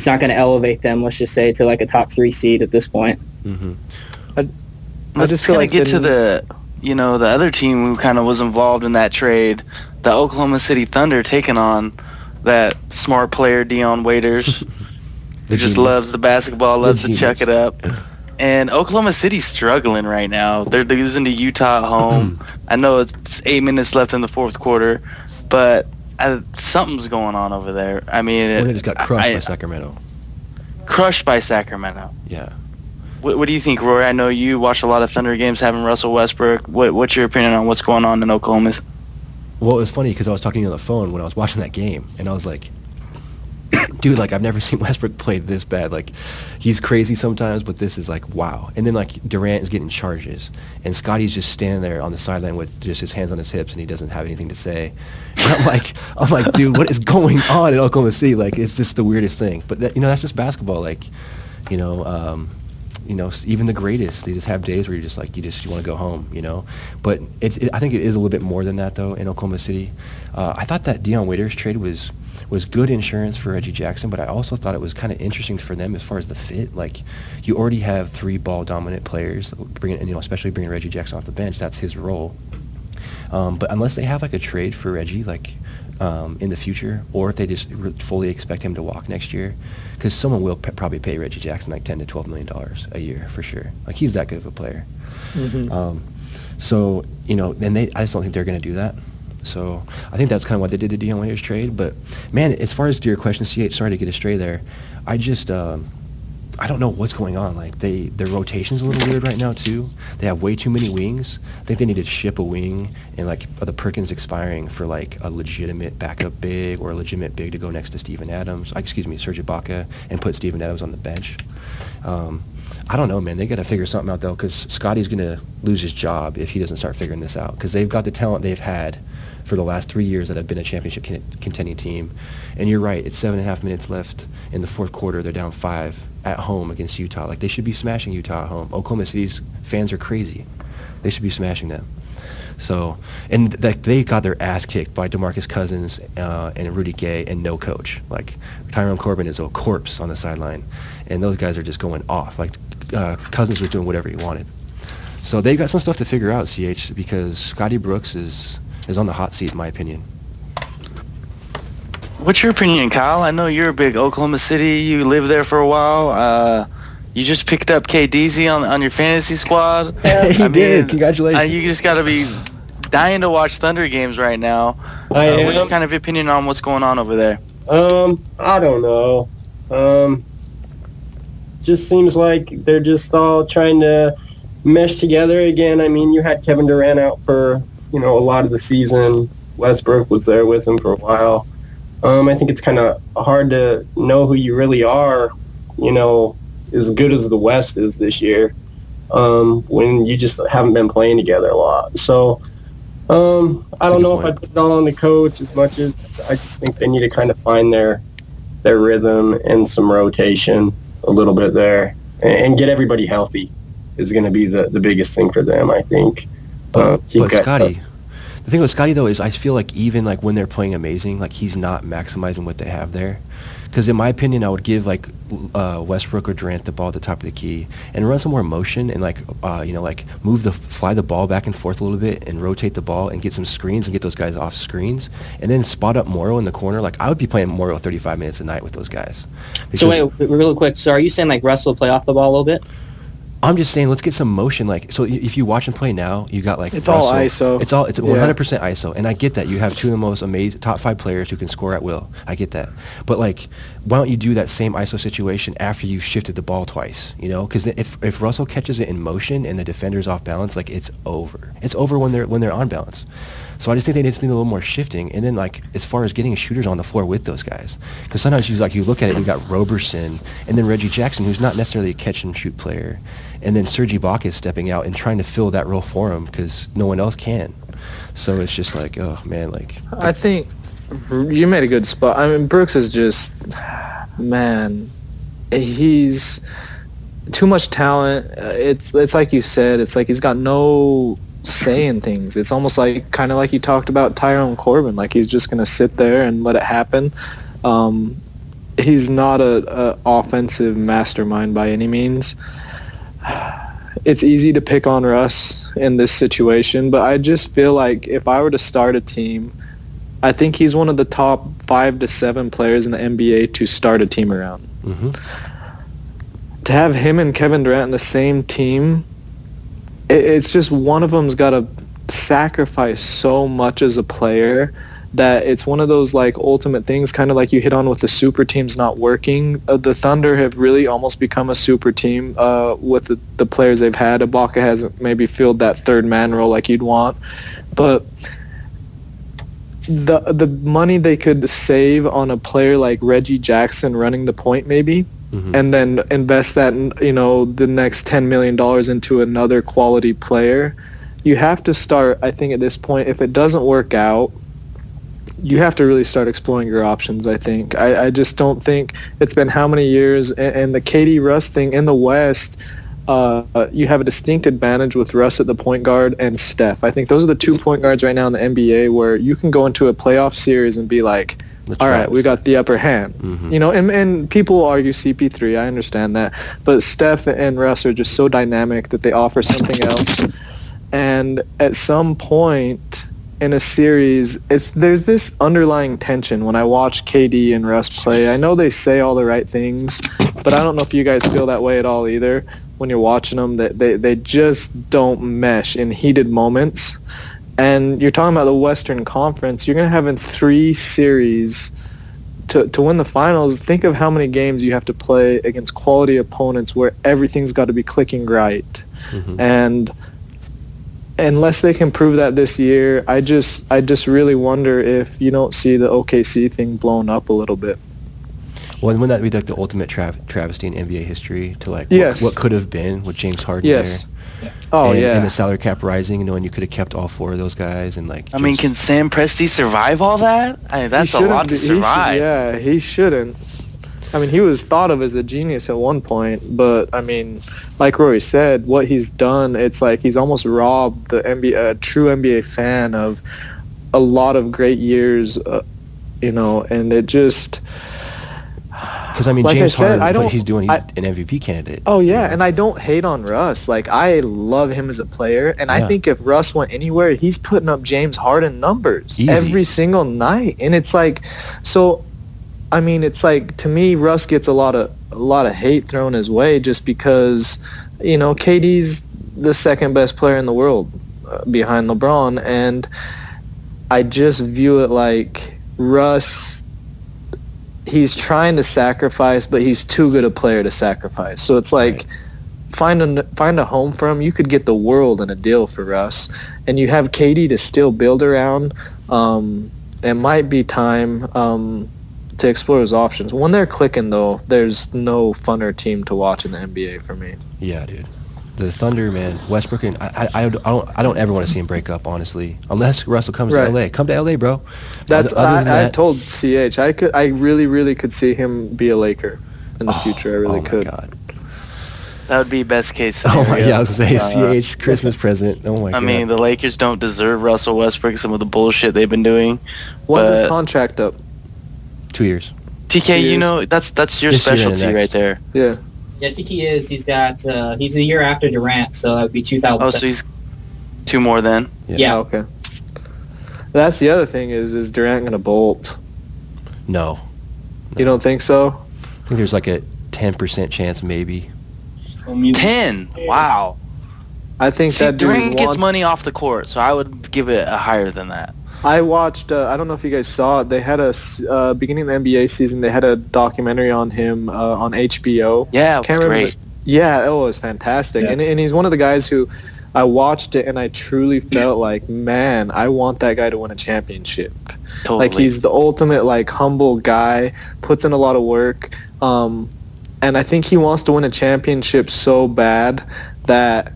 not going to elevate them, let's just say, to like a top 3 seed at this point. Mm-hmm. I just feel like get to the the other team who kind of was involved in that trade, the Oklahoma City Thunder, taking on that smart player Dion Waiters, who just loves the basketball, loves to chuck it up. And Oklahoma City's struggling right now. They're losing to Utah at home. I know it's 8 minutes left in the fourth quarter, but something's going on over there. I mean, they just got crushed by Sacramento. Crushed by Sacramento. Yeah. What do you think, Rory? I know you watch a lot of Thunder games having Russell Westbrook. What's your opinion on what's going on in Oklahoma? Well, it was funny because I was talking to you on the phone when I was watching that game, and I was like, dude, like, I've never seen Westbrook play this bad. Like, he's crazy sometimes, but this is like, wow. And then, like, Durant is getting charges, and Scotty's just standing there on the sideline with just his hands on his hips, and he doesn't have anything to say. And I'm like, dude, what is going on in Oklahoma City? Like, it's just the weirdest thing. But that, that's just basketball. Like, even the greatest, they just have days where you want to go home, But I think it is a little bit more than that, though, in Oklahoma City. I thought that Dion Waiters trade was good insurance for Reggie Jackson, but I also thought it was kind of interesting for them as far as the fit. Like, you already have 3 ball-dominant players, especially bringing Reggie Jackson off the bench. That's his role. But unless they have, like, a trade for Reggie, like, in the future, or if they just fully expect him to walk next year, because someone will probably pay Reggie Jackson like $10 to $12 million a year for sure. Like, he's that good of a player. Mm-hmm. So I just don't think they're going to do that. So I think that's kind of what they did to Dion Waiters trade. But man, as far as to your question, CH, sorry to get astray there. I just I don't know what's going on. Like, their rotation's a little weird right now too. They have way too many wings. I think they need to ship a wing, and like the Perkins expiring for like a legitimate backup big or a legitimate big to go next to Serge Ibaka, and put Steven Adams on the bench. I don't know, man. They got to figure something out though, because Scotty's gonna lose his job if he doesn't start figuring this out. Because they've got the talent they've had for the last 3 years that have been a championship contending team. And you're right, it's 7.5 minutes left in the fourth quarter. They're down 5 at home against Utah. Like, they should be smashing Utah at home. Oklahoma City's fans are crazy. They should be smashing them. So, and they got their ass kicked by DeMarcus Cousins and Rudy Gay and no coach. Like, Tyrone Corbin is a corpse on the sideline, and those guys are just going off. Like, Cousins was doing whatever he wanted. So they got some stuff to figure out, CH, because Scotty Brooks is on the hot seat, in my opinion. What's your opinion, Kyle? I know you're a big Oklahoma City. You lived there for a while. You just picked up KDZ on your fantasy squad. He did. Congratulations. You just got to be dying to watch Thunder games right now. What's your kind of opinion on what's going on over there? I don't know. Just seems like they're just all trying to mesh together again. I mean, you had Kevin Durant out for a lot of the season. Westbrook was there with him for a while. I think it's kind of hard to know who you really are, as good as the West is this year, when you just haven't been playing together a lot. So I don't know if I put it all on the coach as much as I just think they need to kind of find their rhythm and some rotation a little bit there, and get everybody healthy is going to be the biggest thing for them, I think. But Scotty, the thing with Scotty, though, is I feel like even like when they're playing amazing, like he's not maximizing what they have there. Because in my opinion, I would give like Westbrook or Durant the ball at the top of the key and run some more motion and fly the ball back and forth a little bit and rotate the ball and get some screens and get those guys off screens and then spot up Morrow in the corner. Like, I would be playing Morrow 35 minutes a night with those guys. So wait, real quick. So are you saying like Russ will play off the ball a little bit? I'm just saying, let's get some motion. Like, so if you watch him play now, you got like it's Russell. all ISO. It's 100% ISO, and I get that. You have 2 of the most amazing top 5 players who can score at will. I get that, but like, why don't you do that same ISO situation after you've shifted the ball twice? Because if Russell catches it in motion and the defender's off balance, like, it's over. It's over when they're on balance. So I just think they just need a little more shifting. And then, like, as far as getting shooters on the floor with those guys, because sometimes you look at it, you got Roberson and then Reggie Jackson, who's not necessarily a catch and shoot player, and then Serge Ibaka is stepping out and trying to fill that role for him because no one else can. So it's just like, oh man, like. I think you made a good spot. I mean, Brooks is just, man, he's too much talent. It's like you said. It's like he's got no saying things. It's almost like kind of like you talked about Tyrone Corbin. Like, he's just gonna sit there and let it happen. He's not a offensive mastermind by any means. It's easy to pick on Russ in this situation, but I just feel like if I were to start a team, I think he's one of the top 5 to 7 players in the NBA to start a team around. Mm-hmm. To have him and Kevin Durant in the same team, it's just one of them's got to sacrifice so much as a player that it's one of those like ultimate things, kind of like you hit on with the super teams not working. The Thunder have really almost become a super team with the players they've had. Ibaka hasn't maybe filled that third man role like you'd want, but the money they could save on a player like Reggie Jackson running the point maybe, and then invest that in, the next $10 million into another quality player. You have to start, I think at this point, if it doesn't work out, you have to really start exploring your options, I think. I just don't think it's been how many years, and the KD Russ thing in the West, you have a distinct advantage with Russ at the point guard and Steph. I think those are the 2 point guards right now in the NBA where you can go into a playoff series and be like, all right, we got the upper hand. And people will argue CP3, I understand that. But Steph and Russ are just so dynamic that they offer something else. And at some point in a series, there's this underlying tension when I watch KD and Russ play. I know they say all the right things, but I don't know if you guys feel that way at all either when you're watching them, that they just don't mesh in heated moments. And you're talking about the Western Conference. You're going to have in 3 series to win the finals. Think of how many games you have to play against quality opponents where everything's got to be clicking right. And unless they can prove that this year, I just really wonder if you don't see the OKC thing blown up a little bit. Well, wouldn't that be like the ultimate travesty in NBA history to like what could have been with James Harden there? And the salary cap rising, and you could have kept all 4 of those guys, and like. I mean, can Sam Presti survive all that? That's a lot to survive. He shouldn't. I mean, he was thought of as a genius at one point, but I mean, like Rory said, what he's done, it's like he's almost robbed the NBA, a true NBA fan, of a lot of great years, and it just. Because I mean, like James Harden, what he's doing, he's an MVP candidate. Oh yeah, and I don't hate on Russ. Like I love him as a player, and I think if Russ went anywhere, he's putting up James Harden numbers every single night, and it's like, so. I mean, it's like, to me, Russ gets a lot of hate thrown his way just because, KD's the second best player in the world behind LeBron, and I just view it like Russ, he's trying to sacrifice, but he's too good a player to sacrifice. So it's like, find a home for him. You could get the world in a deal for Russ, and you have KD to still build around. It might be time to explore his options. When they're clicking, though, there's no funner team to watch in the NBA for me. Yeah, dude. The Thunder, man, Westbrook, and I don't ever want to see him break up, honestly. Unless Russell comes to LA. Come to LA, bro. I told CH I really, really could see him be a Laker in the future. I really could. God. That would be best case scenario. Oh my God, I was gonna say CH Christmas present. Oh my God. I mean, the Lakers don't deserve Russell Westbrook, some of the bullshit they've been doing. When's his contract up? 2 years. TK, that's your specialty right there. Yeah. Yeah, I think he is. He's got. He's a year after Durant, so that would be 2007. Oh, so he's 2 more then. Yeah. Okay. That's the other thing is Durant gonna bolt? No. You don't think so? I think there's like a 10% chance, maybe. 10. Wow. I think that Durant gets money off the court, so I would give it a higher than that. I watched, I don't know if you guys saw it, they had a, beginning of the NBA season, they had a documentary on him on HBO. Yeah, it was great. Yeah, it was fantastic. Yeah. And he's one of the guys who, I watched it and I truly felt like, man, I want that guy to win a championship. Totally. Like, he's the ultimate, like, humble guy, puts in a lot of work, and I think he wants to win a championship so bad that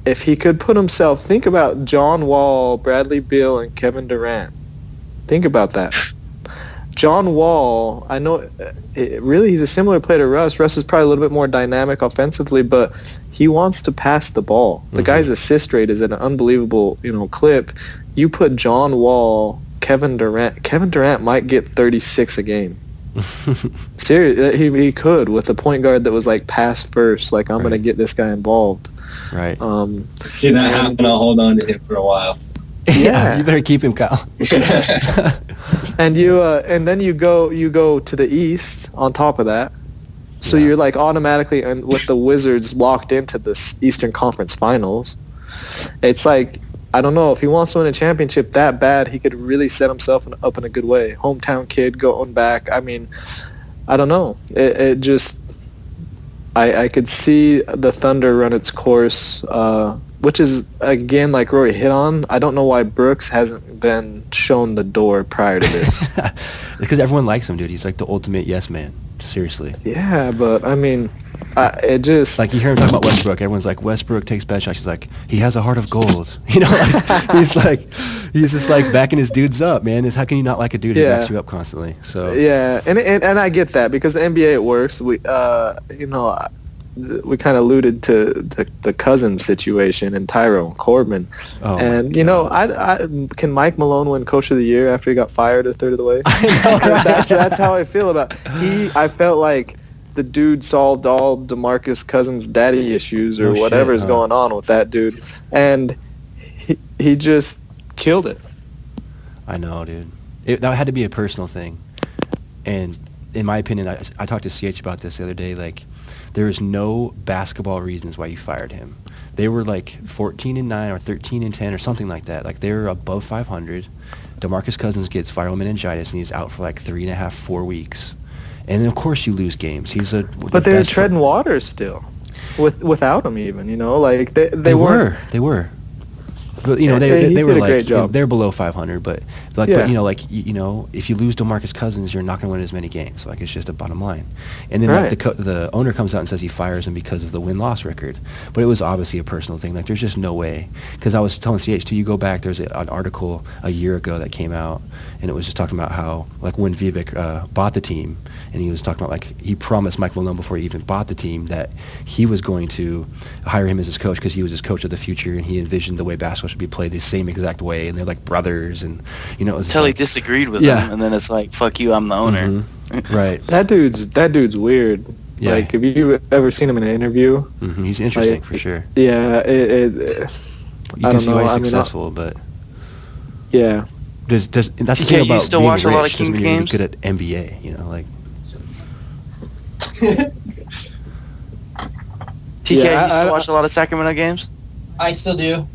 if he could put himself, think about John Wall, Bradley Beal, and Kevin Durant. Think about that. John Wall, I know, really he's a similar player to Russ. Russ is probably a little bit more dynamic offensively, but he wants to pass the ball. The guy's assist rate is at an unbelievable, clip. You put John Wall, Kevin Durant might get 36 a game. Seriously, he could with a point guard that was like pass first. Like, I'm going to get this guy involved. Right. See that happen, I'll hold on to him for a while. Yeah, you better keep him, Kyle. And then you go to the East on top of that. So you're like automatically with the Wizards locked into this Eastern Conference Finals. It's like I don't know. If he wants to win a championship that bad, he could really set himself up in a good way. Hometown kid going back. I mean, I don't know. It just... I could see the Thunder run its course, which is, again, like Rory hit on, I don't know why Brooks hasn't been shown the door prior to this. Because everyone likes him, dude. He's like the ultimate yes man. Seriously. Yeah, but, I mean... it just like you hear him talking about Westbrook. Everyone's like, Westbrook takes bad shots. He's like, he has a heart of gold. You know, like, he's just like backing his dudes up, man. How can you not like a dude who backs you up constantly? So yeah, and I get that because the NBA it works. We we kind of alluded to the Cousins situation and Tyrone Corbin, and I can Mike Malone win Coach of the Year after he got fired a third of the way? I know, right? That's how I feel about I felt like the dude solved all DeMarcus Cousins' daddy issues or whatever's going on with that dude, and he just killed it. I know, dude. That had to be a personal thing, and in my opinion, I talked to CH about this the other day. Like, there is no basketball reasons why you fired him. They were like 14-9 or 13-10 or something like that. Like, they were above 500. DeMarcus Cousins gets viral meningitis and he's out for like 3.5, 4 weeks. And then, of course, you lose games. But they were treading water still, without him even. You know, like they were. But they were like they're below 500. But like, but if you lose DeMarcus Cousins, you're not going to win as many games. Like, it's just a bottom line. And then like the owner comes out and says he fires him because of the win-loss record. But it was obviously a personal thing. Like, there's just no way. Because I was telling CH2, you go back, there's an article a year ago that came out, and it was just talking about how, like, when Vivek bought the team, and he was talking about, like, he promised Mike Malone before he even bought the team that he was going to hire him as his coach because he was his coach of the future, and he envisioned the way basketball should be played the same exact way, and they're like brothers, and it was until he disagreed with him, and then it's like, fuck you, I'm the owner. Mm-hmm. Right. That dude's weird. Yeah. Like, have you ever seen him in an interview? Mm-hmm. He's interesting, for sure. Yeah, you can see why he's successful, but yeah. That's the thing about you still watch a lot of Kings games? Good at NBA, like. TK, you still watch a lot of Sacramento games? I still do.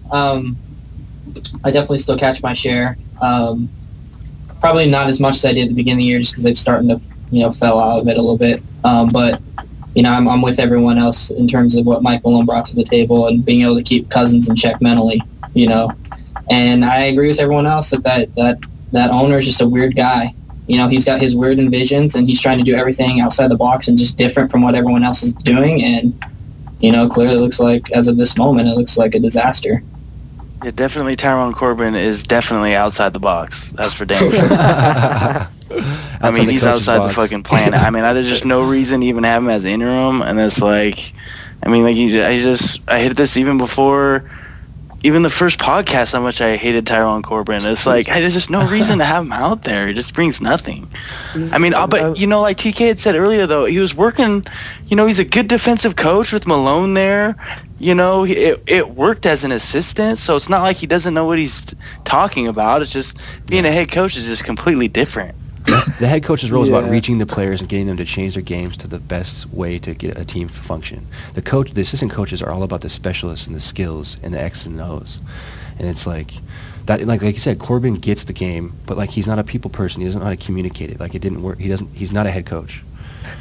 I definitely still catch my share. Probably not as much as I did at the beginning of the year, just because they've starting to, fell out of it a little bit. But I'm with everyone else in terms of what Mike Malone brought to the table and being able to keep Cousins in check mentally. And I agree with everyone else that owner is just a weird guy. He's got his weird envisions, and he's trying to do everything outside the box and just different from what everyone else is doing. And clearly looks like, as of this moment, it looks like a disaster. Yeah, definitely Tyrone Corbin is definitely outside the box. That's for damn sure. I mean, he's outside the fucking planet. I mean, there's just no reason to even have him as interim, and it's like, I mean, like, I hit this even before, even the first podcast, how much I hated Tyrone Corbin. It's like, there's just no reason to have him out there. It just brings nothing. I mean, but, like TK had said earlier, though, he was working, he's a good defensive coach with Malone there. It worked as an assistant, so it's not like he doesn't know what he's talking about. It's just being a head coach is just completely different. The head coach's role is about reaching the players and getting them to change their games to the best way to get a team to function. The assistant coaches are all about the specialists and the skills and the X's and O's. And it's like that, like you said, Corbin gets the game, but like, he's not a people person. He doesn't know how to communicate it. Like, it didn't work. He's not a head coach.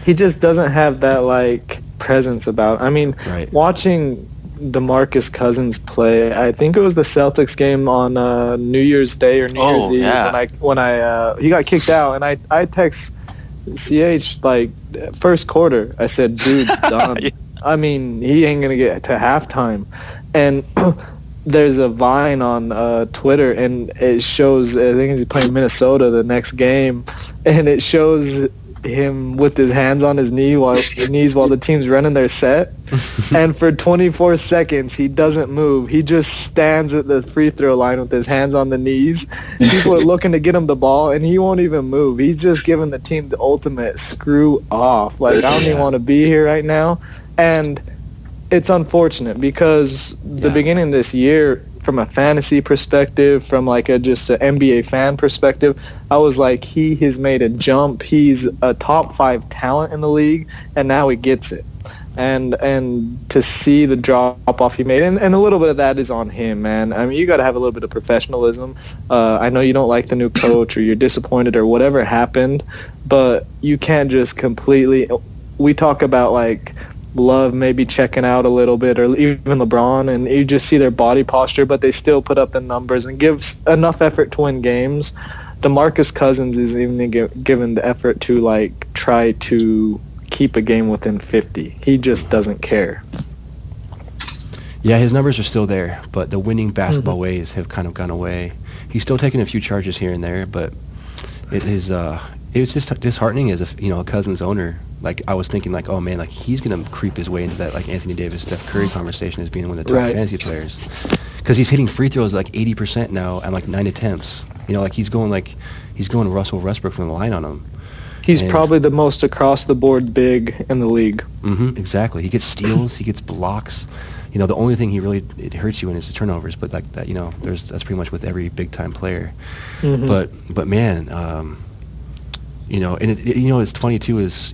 He just doesn't have that, like, presence about. I mean, watching DeMarcus Cousins play, I think it was the Celtics game on New Year's Day or New Year's Eve when he got kicked out, and I text CH like first quarter. I said, dude, done. I mean, he ain't gonna get to halftime. And there's a Vine on Twitter, and it shows, I think he's playing Minnesota the next game, and it shows him with his hands on his knees while the team's running their set, and for 24 seconds he doesn't move. He just stands at the free throw line with his hands on the knees. People are looking to get him the ball, and he won't even move. He's just giving the team the ultimate screw off. Like, I don't even want to be here right now. And it's unfortunate because the beginning of this year, from a fantasy perspective, from like just an NBA fan perspective, I was like, he has made a jump. He's a top 5 talent in the league, and now he gets it. And to see the drop off he made, and a little bit of that is on him, man. I mean, you got to have a little bit of professionalism. I know you don't like the new coach, or you're disappointed, or whatever happened, but you can't just completely. We talk about like Love maybe checking out a little bit, or even LeBron, and you just see their body posture, but they still put up the numbers and give enough effort to win games. DeMarcus Cousins isn't even given the effort to like try to keep a game within 50. He just doesn't care. Yeah, his numbers are still there, but the winning basketball ways have kind of gone away. He's still taking a few charges here and there, but it was just disheartening as a Cousins owner. Like, I was thinking like, oh man, like he's gonna creep his way into that like Anthony Davis, Steph Curry conversation as being one of the top fantasy players, because he's hitting free throws like 80% now and like 9 attempts. Like he's going Russell Westbrook from the line on him. He's probably the most across-the-board big in the league. Mm-hmm, exactly. He gets steals. He gets blocks. The only thing it hurts you in is the turnovers. But like that, that's pretty much with every big-time player. Mm-hmm. But man, and it's funny too is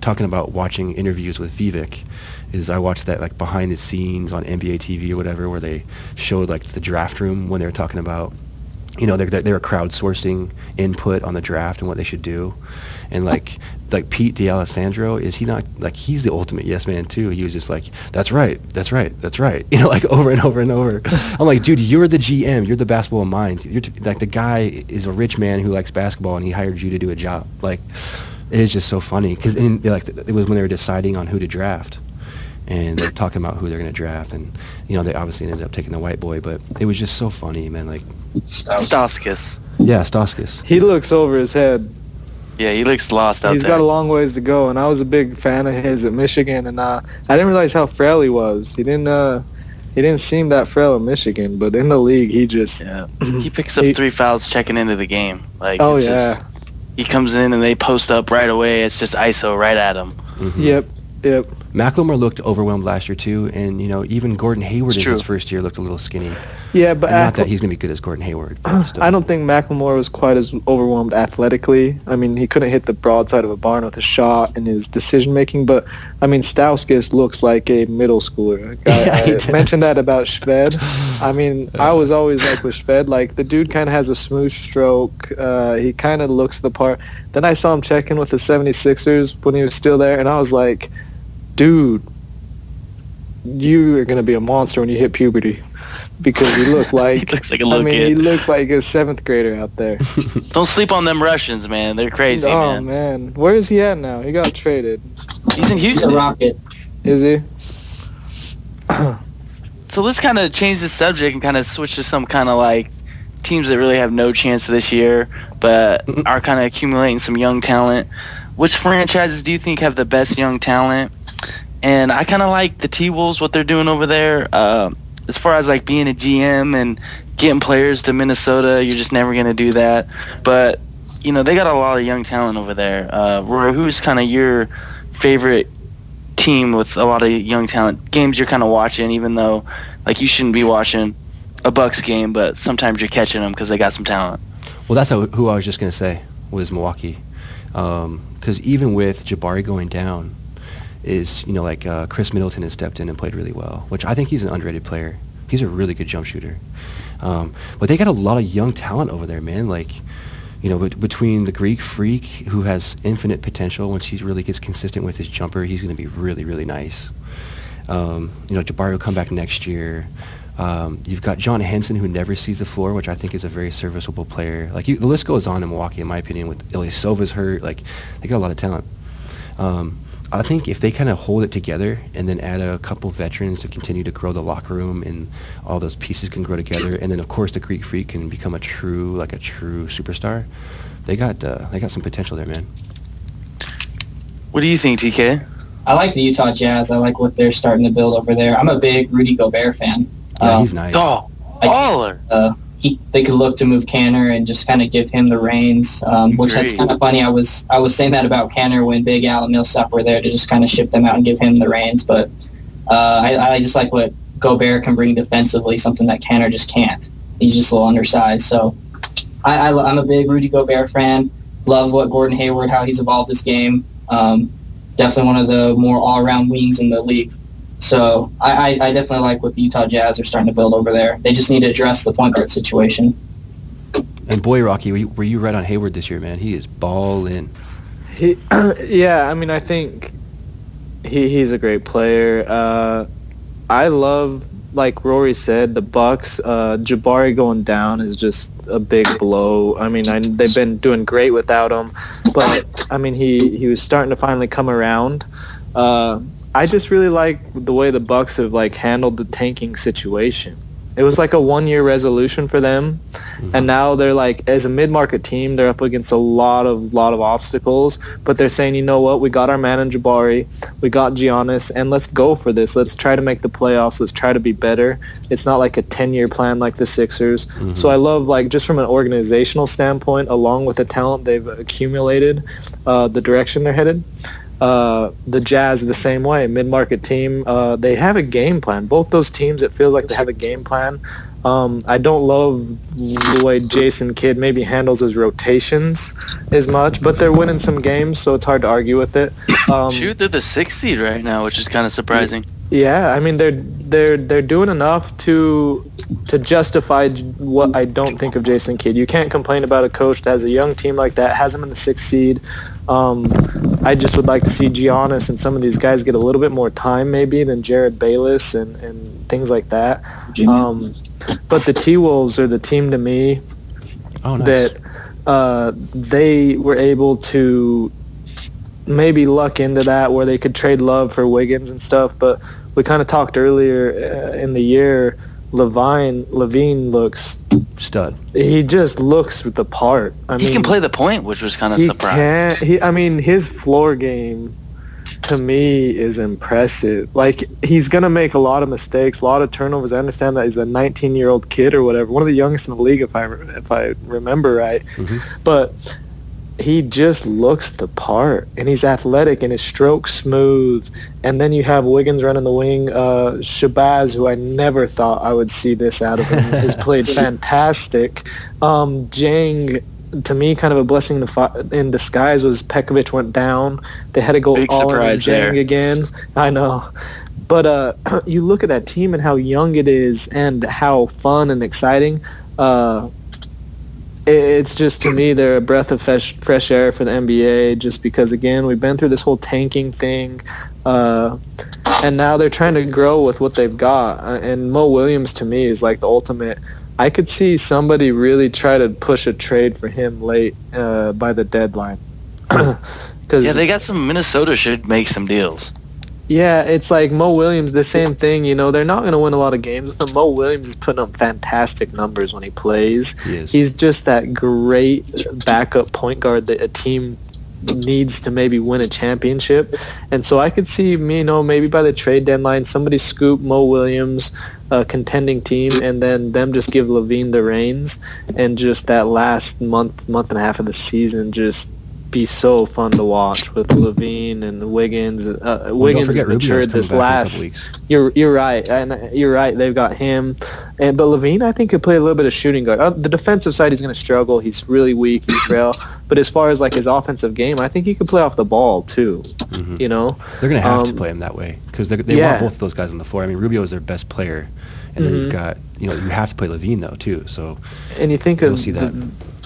talking about watching interviews with Vivek. Is I watched that like behind the scenes on NBA TV or whatever, where they showed like the draft room when they were talking about. They were crowdsourcing input on the draft and what they should do, and like Pete D'Alessandro, is he not like he's the ultimate yes man too? He was just like that's right, like over and over and over. I'm like, dude, you're the GM, you're the basketball mind. You're like the guy is a rich man who likes basketball and he hired you to do a job. Like it is just so funny because like it was when they were deciding on who to draft. And they're talking about who they're going to draft, and they obviously ended up taking the white boy, but it was just so funny, man. Like Stauskas. Yeah, Stauskas. He looks over his head. Yeah, he looks lost out there. He's got a long ways to go, and I was a big fan of his at Michigan, and I didn't realize how frail he was. He didn't seem that frail in Michigan, but in the league, he just he picks up 3 fouls checking into the game. Like he comes in and they post up right away. It's just ISO right at him. Mm-hmm. Yep. McLemore looked overwhelmed last year too, and even Gordon Hayward in his first year looked a little skinny. Yeah, but not that he's gonna be good as Gordon Hayward. I don't think McLemore was quite as overwhelmed athletically. I mean, he couldn't hit the broadside of a barn with a shot and his decision making. But I mean, Stauskas looks like a middle schooler. I mentioned that about Shved. I mean, I was always like with Shved, like the dude kind of has a smooth stroke. He kind of looks the part. Then I saw him check in with the 76ers when he was still there, and I was like, dude, you are going to be a monster when you hit puberty, because you look like, he looks like a little kid. He looked like a 7th grader out there. Don't sleep on them Russians, man. They're crazy, man. Oh, man. Where is he at now? He got traded. He's in Houston. He's a Rocket. Is he? So let's kind of change the subject and kind of switch to some kind of like teams that really have no chance this year, but are kind of accumulating some young talent. Which franchises do you think have the best young talent? And I kind of like the T-Wolves, what they're doing over there. As far as like being a GM and getting players to Minnesota, you're just never going to do that. But, they got a lot of young talent over there. Roy, who's kind of your favorite team with a lot of young talent? Games you're kind of watching, even though like you shouldn't be watching a Bucks game, but sometimes you're catching them because they got some talent. Well, that's who I was just going to say was Milwaukee. Because even with Jabari going down, Chris Middleton has stepped in and played really well, which I think he's an underrated player. He's a really good jump shooter. But they got a lot of young talent over there, man. Like, between the Greek Freak, who has infinite potential, once he really gets consistent with his jumper, he's going to be really, really nice. Jabari will come back next year. You've got John Henson, who never sees the floor, which I think is a very serviceable player. Like the list goes on in Milwaukee, in my opinion. With Ilyasova's hurt, like they got a lot of talent. I think if they kind of hold it together and then add a couple veterans to continue to grow the locker room, and all those pieces can grow together, and then of course the Greek Freak can become a true superstar. They got some potential there, man. What do you think, TK? I like the Utah Jazz. I like what they're starting to build over there. I'm a big Rudy Gobert fan. Yeah, he's nice. Oh, baller. They could look to move Canner and just kind of give him the reins, which is kind of funny. I was saying that about Canner when Big Al and Millsap were there, to just kind of ship them out and give him the reins. But I just like what Gobert can bring defensively, something that Canner just can't. He's just a little undersized. So I'm a big Rudy Gobert fan. Love what Gordon Hayward, how he's evolved this game. definitely one of the more all-around wings in the league. So I definitely like what the Utah Jazz are starting to build over there. They just need to address the point guard situation. And boy, Rocky, were you right on Hayward this year, man? He is balling. Yeah, I mean, I think he's a great player. I love, like Rory said, the Bucks. Jabari going down is just a big blow. I mean, they've been doing great without him, but I mean, he was starting to finally come around. I just really like the way the Bucks have like handled the tanking situation. It was like a 1-year resolution for them, and now they're like, as a mid-market team, they're up against a lot of obstacles. But they're saying, you know what, we got our man in Jabari, we got Giannis, and let's go for this. Let's try to make the playoffs. Let's try to be better. It's not like a 10-year plan like the Sixers. So I love, like, just from an organizational standpoint, along with the talent they've accumulated, the direction they're headed. The Jazz the same way, mid-market team. They have a game plan. Both those teams, it feels like they have a game plan. I don't love the way Jason Kidd maybe handles his rotations as much, but they're winning some games, so it's hard to argue with it. Shoot, they're the 6th seed right now, which is kind of surprising. Yeah, I mean they're doing enough to justify what I don't think of Jason Kidd. You can't complain about a coach that has a young team like that, has them in the 6th seed. I just would like to see Giannis and some of these guys get a little bit more time maybe than Jared Bayless and things like that. But the T-Wolves are the team to me that they were able to maybe luck into that where they could trade Love for Wiggins and stuff. But we kind of talked earlier in the year, Levine looks stud. He just looks the part. He can play the point, which was kind of surprising. I mean, his floor game to me is impressive. Like, he's gonna make a lot of mistakes, a lot of turnovers. I understand that he's a 19-year-old kid or whatever, one of the youngest in the league if I remember right. But he just looks the part, and he's athletic, and his stroke's smooth. And then you have Wiggins running the wing. Shabazz, who I never thought I would see this out of him, has played fantastic. Jang, to me, kind of a blessing in disguise was Pekovic went down. They had to go Big all in surprise Jang there. again. I know. But you look at that team and how young it is and how fun and exciting. It's just, to me, they're a breath of fresh air for the NBA, just because, again, we've been through this whole tanking thing, and now they're trying to grow with what they've got. And Mo Williams, to me, is like the ultimate. I could see somebody really try to push a trade for him late by the deadline. Yeah, they got some. Minnesota should make some deals. Yeah, it's like Mo Williams, the same thing. You know, they're not going to win a lot of games with him. Mo Williams is putting up fantastic numbers when he plays. He's just that great backup point guard that a team needs to maybe win a championship. And so I could see, maybe by the trade deadline, somebody scoop Mo Williams, a contending team, and then them just give Levine the reins, and just that last month and a half of the season just be so fun to watch with Levine and Wiggins. Wiggins has matured this last. You're right, and you're right. They've got him, but Levine, I think, could play a little bit of shooting guard. The defensive side, he's going to struggle. He's really weak. He's frail. But as far as like his offensive game, I think he could play off the ball too. You know, they're going to have to play him that way because they want both of those guys on the floor. I mean, Rubio is their best player, and then you've got you have to play Levine though too. So and you think of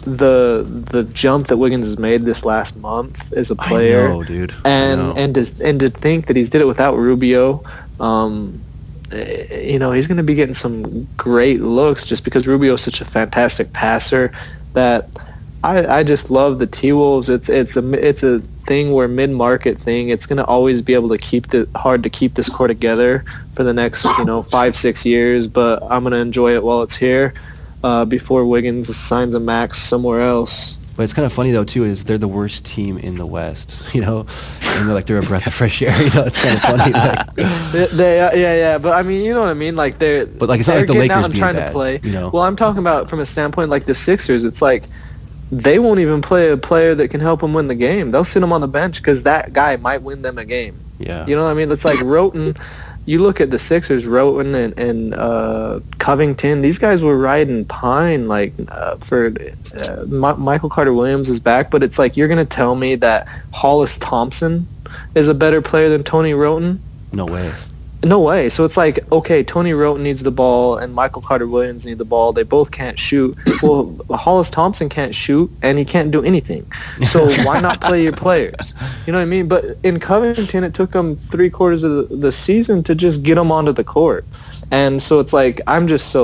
the jump that Wiggins has made this last month as a player. I know, dude. And to think that he's did it without Rubio, he's going to be getting some great looks just because Rubio is such a fantastic passer that I just love the T-Wolves. It's a thing where mid-market thing. It's going to always be able to hard to keep this core together for the next 5-6 years, but I'm going to enjoy it while it's here. Before Wiggins signs a max somewhere else. But it's kind of funny though too is they're the worst team in the West, and they're a breath of fresh air. It's kind of funny. But I mean, you know what I mean. Like but like it's not like the Lakers being trying bad, to play. Well, I'm talking about from a standpoint like the Sixers. It's like they won't even play a player that can help them win the game. They'll sit him on the bench because that guy might win them a game. Yeah. You know what I mean? It's like Roten. You look at the Sixers, Roten and Covington. These guys were riding pine for Michael Carter-Williams is back, but it's like you're going to tell me that Hollis Thompson is a better player than Tony Roten? No way. No way. So it's like, okay, Tony Roten needs the ball and Michael Carter-Williams need the ball. They both can't shoot. Well, Hollis Thompson can't shoot and he can't do anything. So why not play your players? You know what I mean? But in Covington, it took them 3/4 of the season to just get them onto the court. And so it's like, I'm just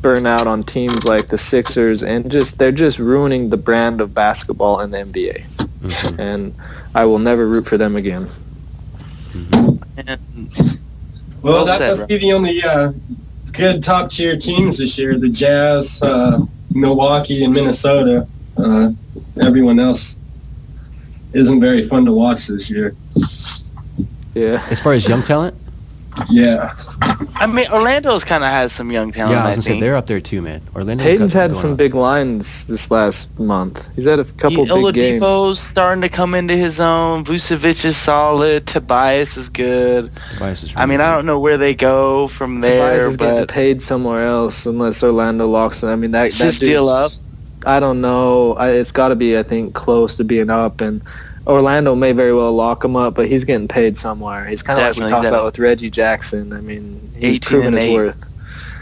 burnt out on teams like the Sixers, and they're just ruining the brand of basketball in the NBA. Mm-hmm. And I will never root for them again. Mm-hmm. Well, that must be the only good top-tier teams this year, the Jazz, Milwaukee, and Minnesota. Everyone else isn't very fun to watch this year. Yeah. As far as young talent? Yeah. I mean, Orlando's kind of has some young talent. Yeah, I was going to say, they're up there too, man. Peyton's had some big lines this last month. He's had a couple big games. Oladipo's starting to come into his own. Vucevic is solid. Tobias is good. Tobias is really I mean, good. I don't know where they go from there, Tobias is getting paid somewhere else unless Orlando locks him. I mean, that his deal up? I don't know. It's got to be, I think, close to being up, and Orlando may very well lock him up, but he's getting paid somewhere. He's kind of like we talked about with Reggie Jackson. I mean, he's proven his worth.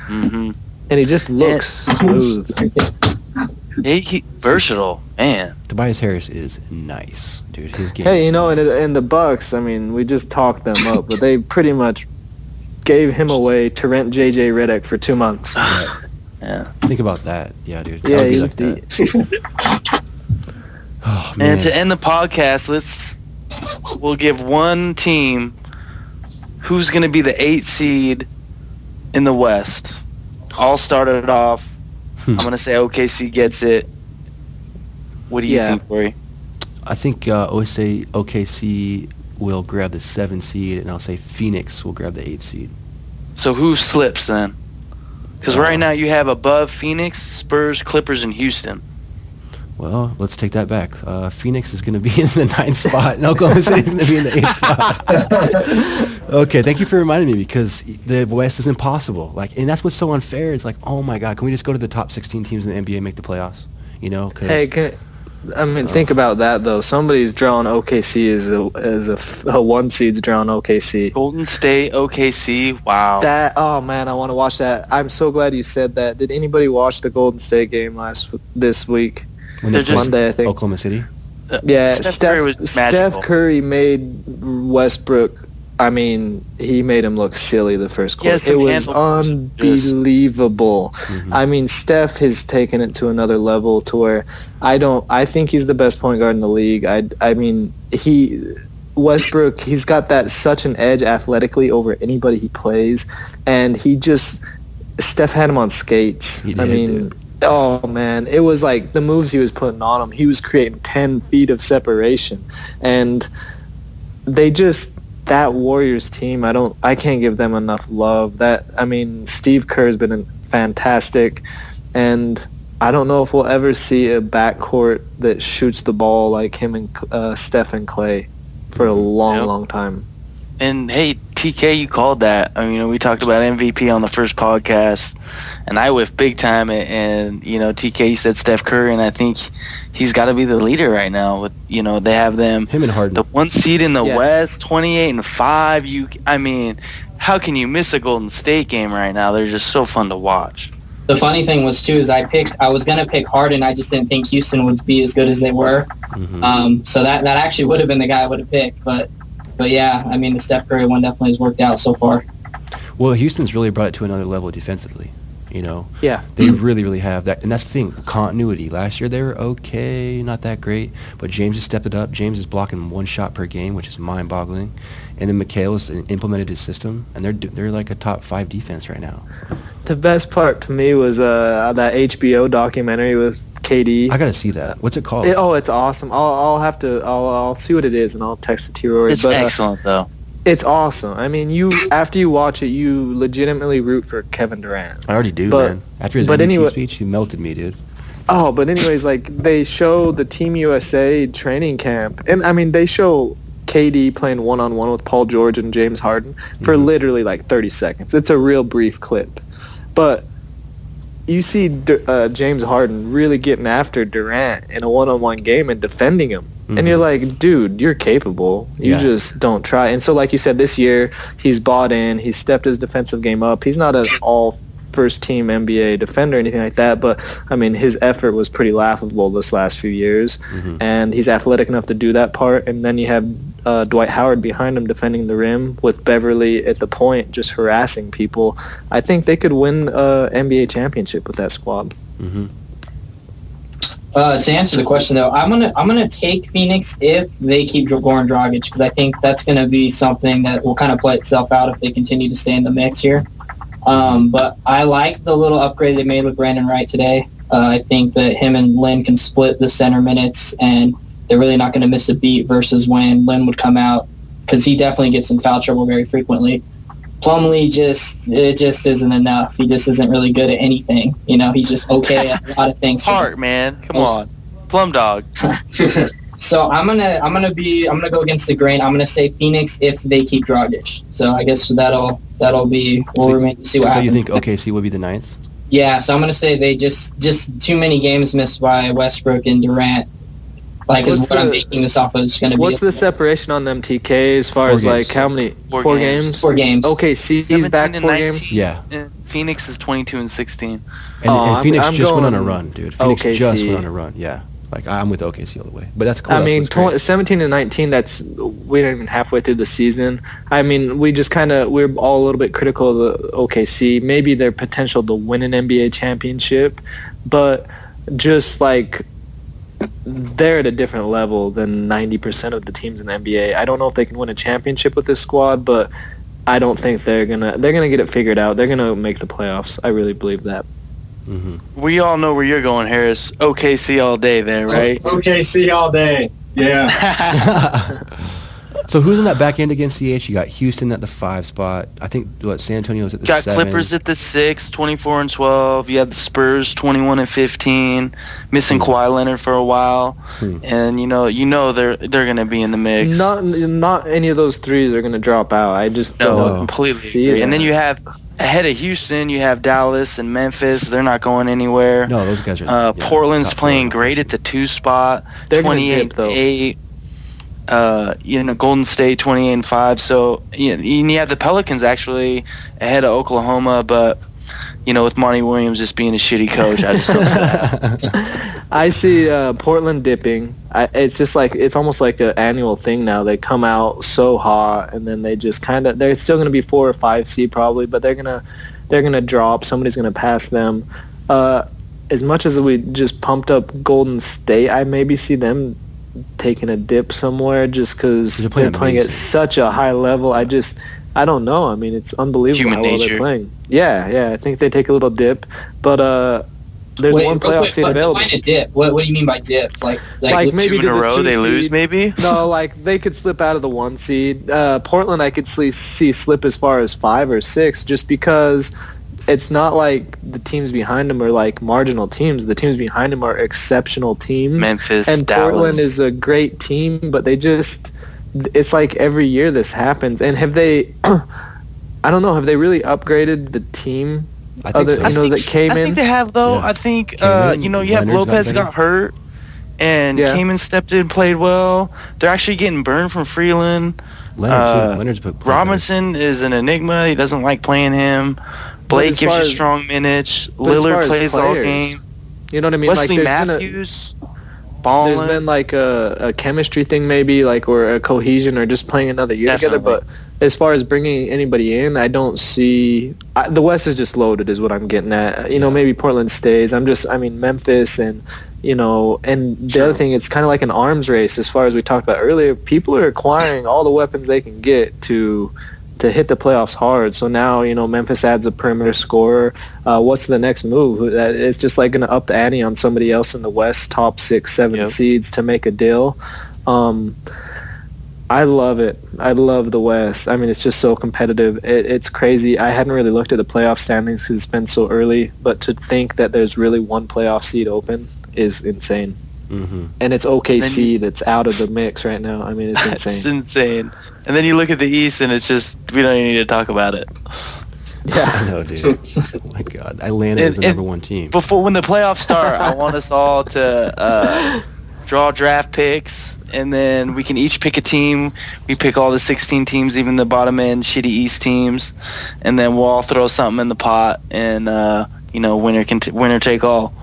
Mm-hmm. And he just looks smooth. He versatile, man. Tobias Harris is nice, dude. His game Hey, you know, nice. and the Bucks, I mean, we just talked them up, but they pretty much gave him away to rent J.J. Redick for 2 months. Yeah. Think about that. Yeah, dude. Yeah, I would be like that. Oh, man. And to end the podcast, we'll give one team who's going to be the 8th seed in the West. All started off. I'm going to say OKC gets it. What do you think, Corey? I think OKC will grab the 7th seed, and I'll say Phoenix will grab the 8th seed. So who slips then? Because right now you have above Phoenix, Spurs, Clippers, and Houston. Well, let's take that back. Phoenix is going to be in the 9th spot, and Oklahoma City is going to be in the 8th spot. Okay, thank you for reminding me, because the West is impossible. And that's what's so unfair. It's like, oh my God, can we just go to the top 16 teams in the NBA and make the playoffs? You know? Hey, think about that though. Somebody's drawing OKC as a 1 seed's drawing OKC. Golden State, OKC, wow. Oh man, I want to watch that. I'm so glad you said that. Did anybody watch the Golden State game this week? When they played Monday, I think. Oklahoma City? Yeah, Steph Curry made Westbrook. I mean, he made him look silly the first quarter. It was unbelievable. Mm-hmm. I mean, Steph has taken it to another level to where I think he's the best point guard in the league. I mean, Westbrook, he's got such an edge athletically over anybody he plays, and Steph had him on skates. He did, dude. Oh man, it was like the moves he was putting on him. He was creating 10 feet of separation, and that Warriors team, I can't give them enough love. Steve Kerr's been fantastic, and I don't know if we'll ever see a backcourt that shoots the ball like him and Steph and Clay for a long time. And hey, TK, you called that. I mean, we talked about MVP on the first podcast, and I whiffed big time. And TK, you said Steph Curry, and I think he's got to be the leader right now. With they have him and Harden, the 1 seed in the West, 28-5. I mean, how can you miss a Golden State game right now? They're just so fun to watch. The funny thing was too is I was gonna pick Harden. I just didn't think Houston would be as good as they were. Mm-hmm. So that actually would have been the guy I would have picked, But yeah, I mean, the Steph Curry one definitely has worked out so far. Well, Houston's really brought it to another level defensively. Yeah. They really, really have that. And that's the thing, continuity. Last year they were okay, not that great, but James has stepped it up. James is blocking 1 shot per game, which is mind-boggling. And then Mikal has implemented his system, and they're like a top 5 defense right now. The best part to me was that HBO documentary with KD. I gotta see that. What's it called? It's awesome. I'll see what it is and I'll text it to you, Rory. It's excellent though. It's awesome. I mean, after you watch it, you legitimately root for Kevin Durant. I already do, man. After his MVP speech, he melted me, dude. Oh, but anyways, they show the Team USA training camp, and I mean, they show KD playing one-on-one with Paul George and James Harden for literally 30 seconds. It's a real brief clip, but you see James Harden really getting after Durant in a one-on-one game and defending him. And you're like, dude, you're capable. You just don't try. And so, like you said, this year he's bought in. He's stepped his defensive game up. He's not an all first-team NBA defender or anything like that, but, I mean, his effort was pretty laughable this last few years, and he's athletic enough to do that part. And then you have Dwight Howard behind him defending the rim with Beverly at the point just harassing people. I think they could win an NBA championship with that squad. To answer the question, though, I'm gonna take Phoenix if they keep Goran Dragic, because I think that's going to be something that will kind of play itself out if they continue to stay in the mix here. But I like the little upgrade they made with Brandon Wright today. I think that him and Lynn can split the center minutes, and they're really not going to miss a beat versus when Lynn would come out, because he definitely gets in foul trouble very frequently. Plumlee just isn't enough. He just isn't really good at anything. He's just okay at a lot of things. Heart, man. Come on. Plum dog. So I'm gonna go against the grain. I'm gonna say Phoenix if they keep Dragic. So I guess that'll be we'll remain to see what happens. So you think OKC will be the 9th? Yeah, so I'm gonna say they just too many games missed by Westbrook and Durant. Is what I'm making this off of. It's going to be. What's the separation on them, TK, as far as games. how many? 4 games. 4 games. Okay, he's back 4 games. Yeah. And Phoenix is 22-16. And Phoenix just went on a run, dude. Phoenix OKC. just went on a run. Yeah. I'm with OKC all the way. But that's cool. I mean, 17-19. We're not even halfway through the season. I mean, we're all a little bit critical of the OKC. Maybe their potential to win an NBA championship, but just they're at a different level than 90% of the teams in the NBA. I don't know if they can win a championship with this squad, but I don't think they're gonna get it figured out. They're gonna make the playoffs. I really believe that. We all know where you're going, Harris. OKC all day there, right? OKC all day. Yeah. So who's in that back end against CH? You got Houston at the 5 spot. I think San Antonio's at the 7. Got Clippers at the 6, 24-12. You have the Spurs 21-15, missing Kawhi Leonard for a while, and you know they're gonna be in the mix. Not any of those threes are gonna drop out. I just don't completely see agree. it. And then you have ahead of Houston, you have Dallas and Memphis. They're not going anywhere. No, those guys are. Portland's playing great at the 2 spot. They're 28-8. Golden State 28-5. So you have the Pelicans actually ahead of Oklahoma, but with Monty Williams just being a shitty coach, I just don't see that. I see Portland dipping. It's just it's almost like an annual thing now. They come out so hot, and then they just they're still going to be 4 or 5 seed probably, but they're gonna drop. Somebody's going to pass them. As much as we just pumped up Golden State, I maybe see them taking a dip somewhere just because they're playing at such a high level. I don't know. I mean, it's unbelievable how well they're playing. Yeah. I think they take a little dip, but there's one playoff seed available. Define a dip. What do you mean by dip? Like2 maybe in a row they lose, maybe? No, they could slip out of the 1 seed. Portland, I could see slip as far as 5 or 6, just because it's not like the teams behind them are marginal teams. The teams behind them are exceptional teams. Memphis, and Dallas. Portland is a great team, but it's every year this happens. And have they, I don't know, have they really upgraded the team? I think so. I think they have, though. Yeah. I think, you have Leonard's Lopez got hurt, and Kaman stepped in, played well. They're actually getting burned from Freeland. Leonard's Robinson is an enigma. He doesn't like playing him. Blake gives you strong minutes. Lillard plays all game. You know what I mean? Wesley Matthews, balling. There's been a chemistry thing maybe, or a cohesion, or just playing another year together. But as far as bringing anybody in, I don't see. The West is just loaded, is what I'm getting at. Maybe Portland stays. Memphis and. And the other thing, it's kind of like an arms race as far as we talked about earlier. People are acquiring all the weapons they can get to hit the playoffs hard. So now, Memphis adds a perimeter scorer. What's the next move? It's just going to up the ante on somebody else in the West, top 6, 7 seeds to make a deal. I love it. I love the West. It's just so competitive. It's crazy. I hadn't really looked at the playoff standings because it's been so early, but to think that there's really one playoff seed open is insane. And it's OKC that's out of the mix right now. It's insane. It's insane. And then you look at the East, and it's just, we don't even need to talk about it. Yeah, I know, dude. Oh my God, Atlanta is the number 1 team. When the playoffs start, I want us all to draw draft picks and then we can each pick a team. We pick all the 16 teams, even the bottom end shitty East teams, and then we'll all throw something in the pot, and winner take all.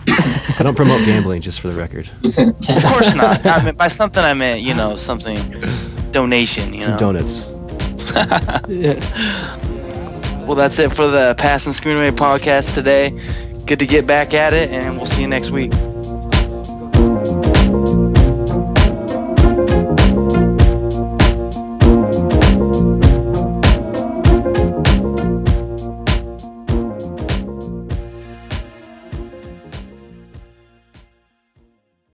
I don't promote gambling, just for the record. Of course not. I mean, by something I meant, something donation. Some donuts. Yeah. Well, that's it for the Pass and Screen Away podcast today. Good to get back at it, and we'll see you next week.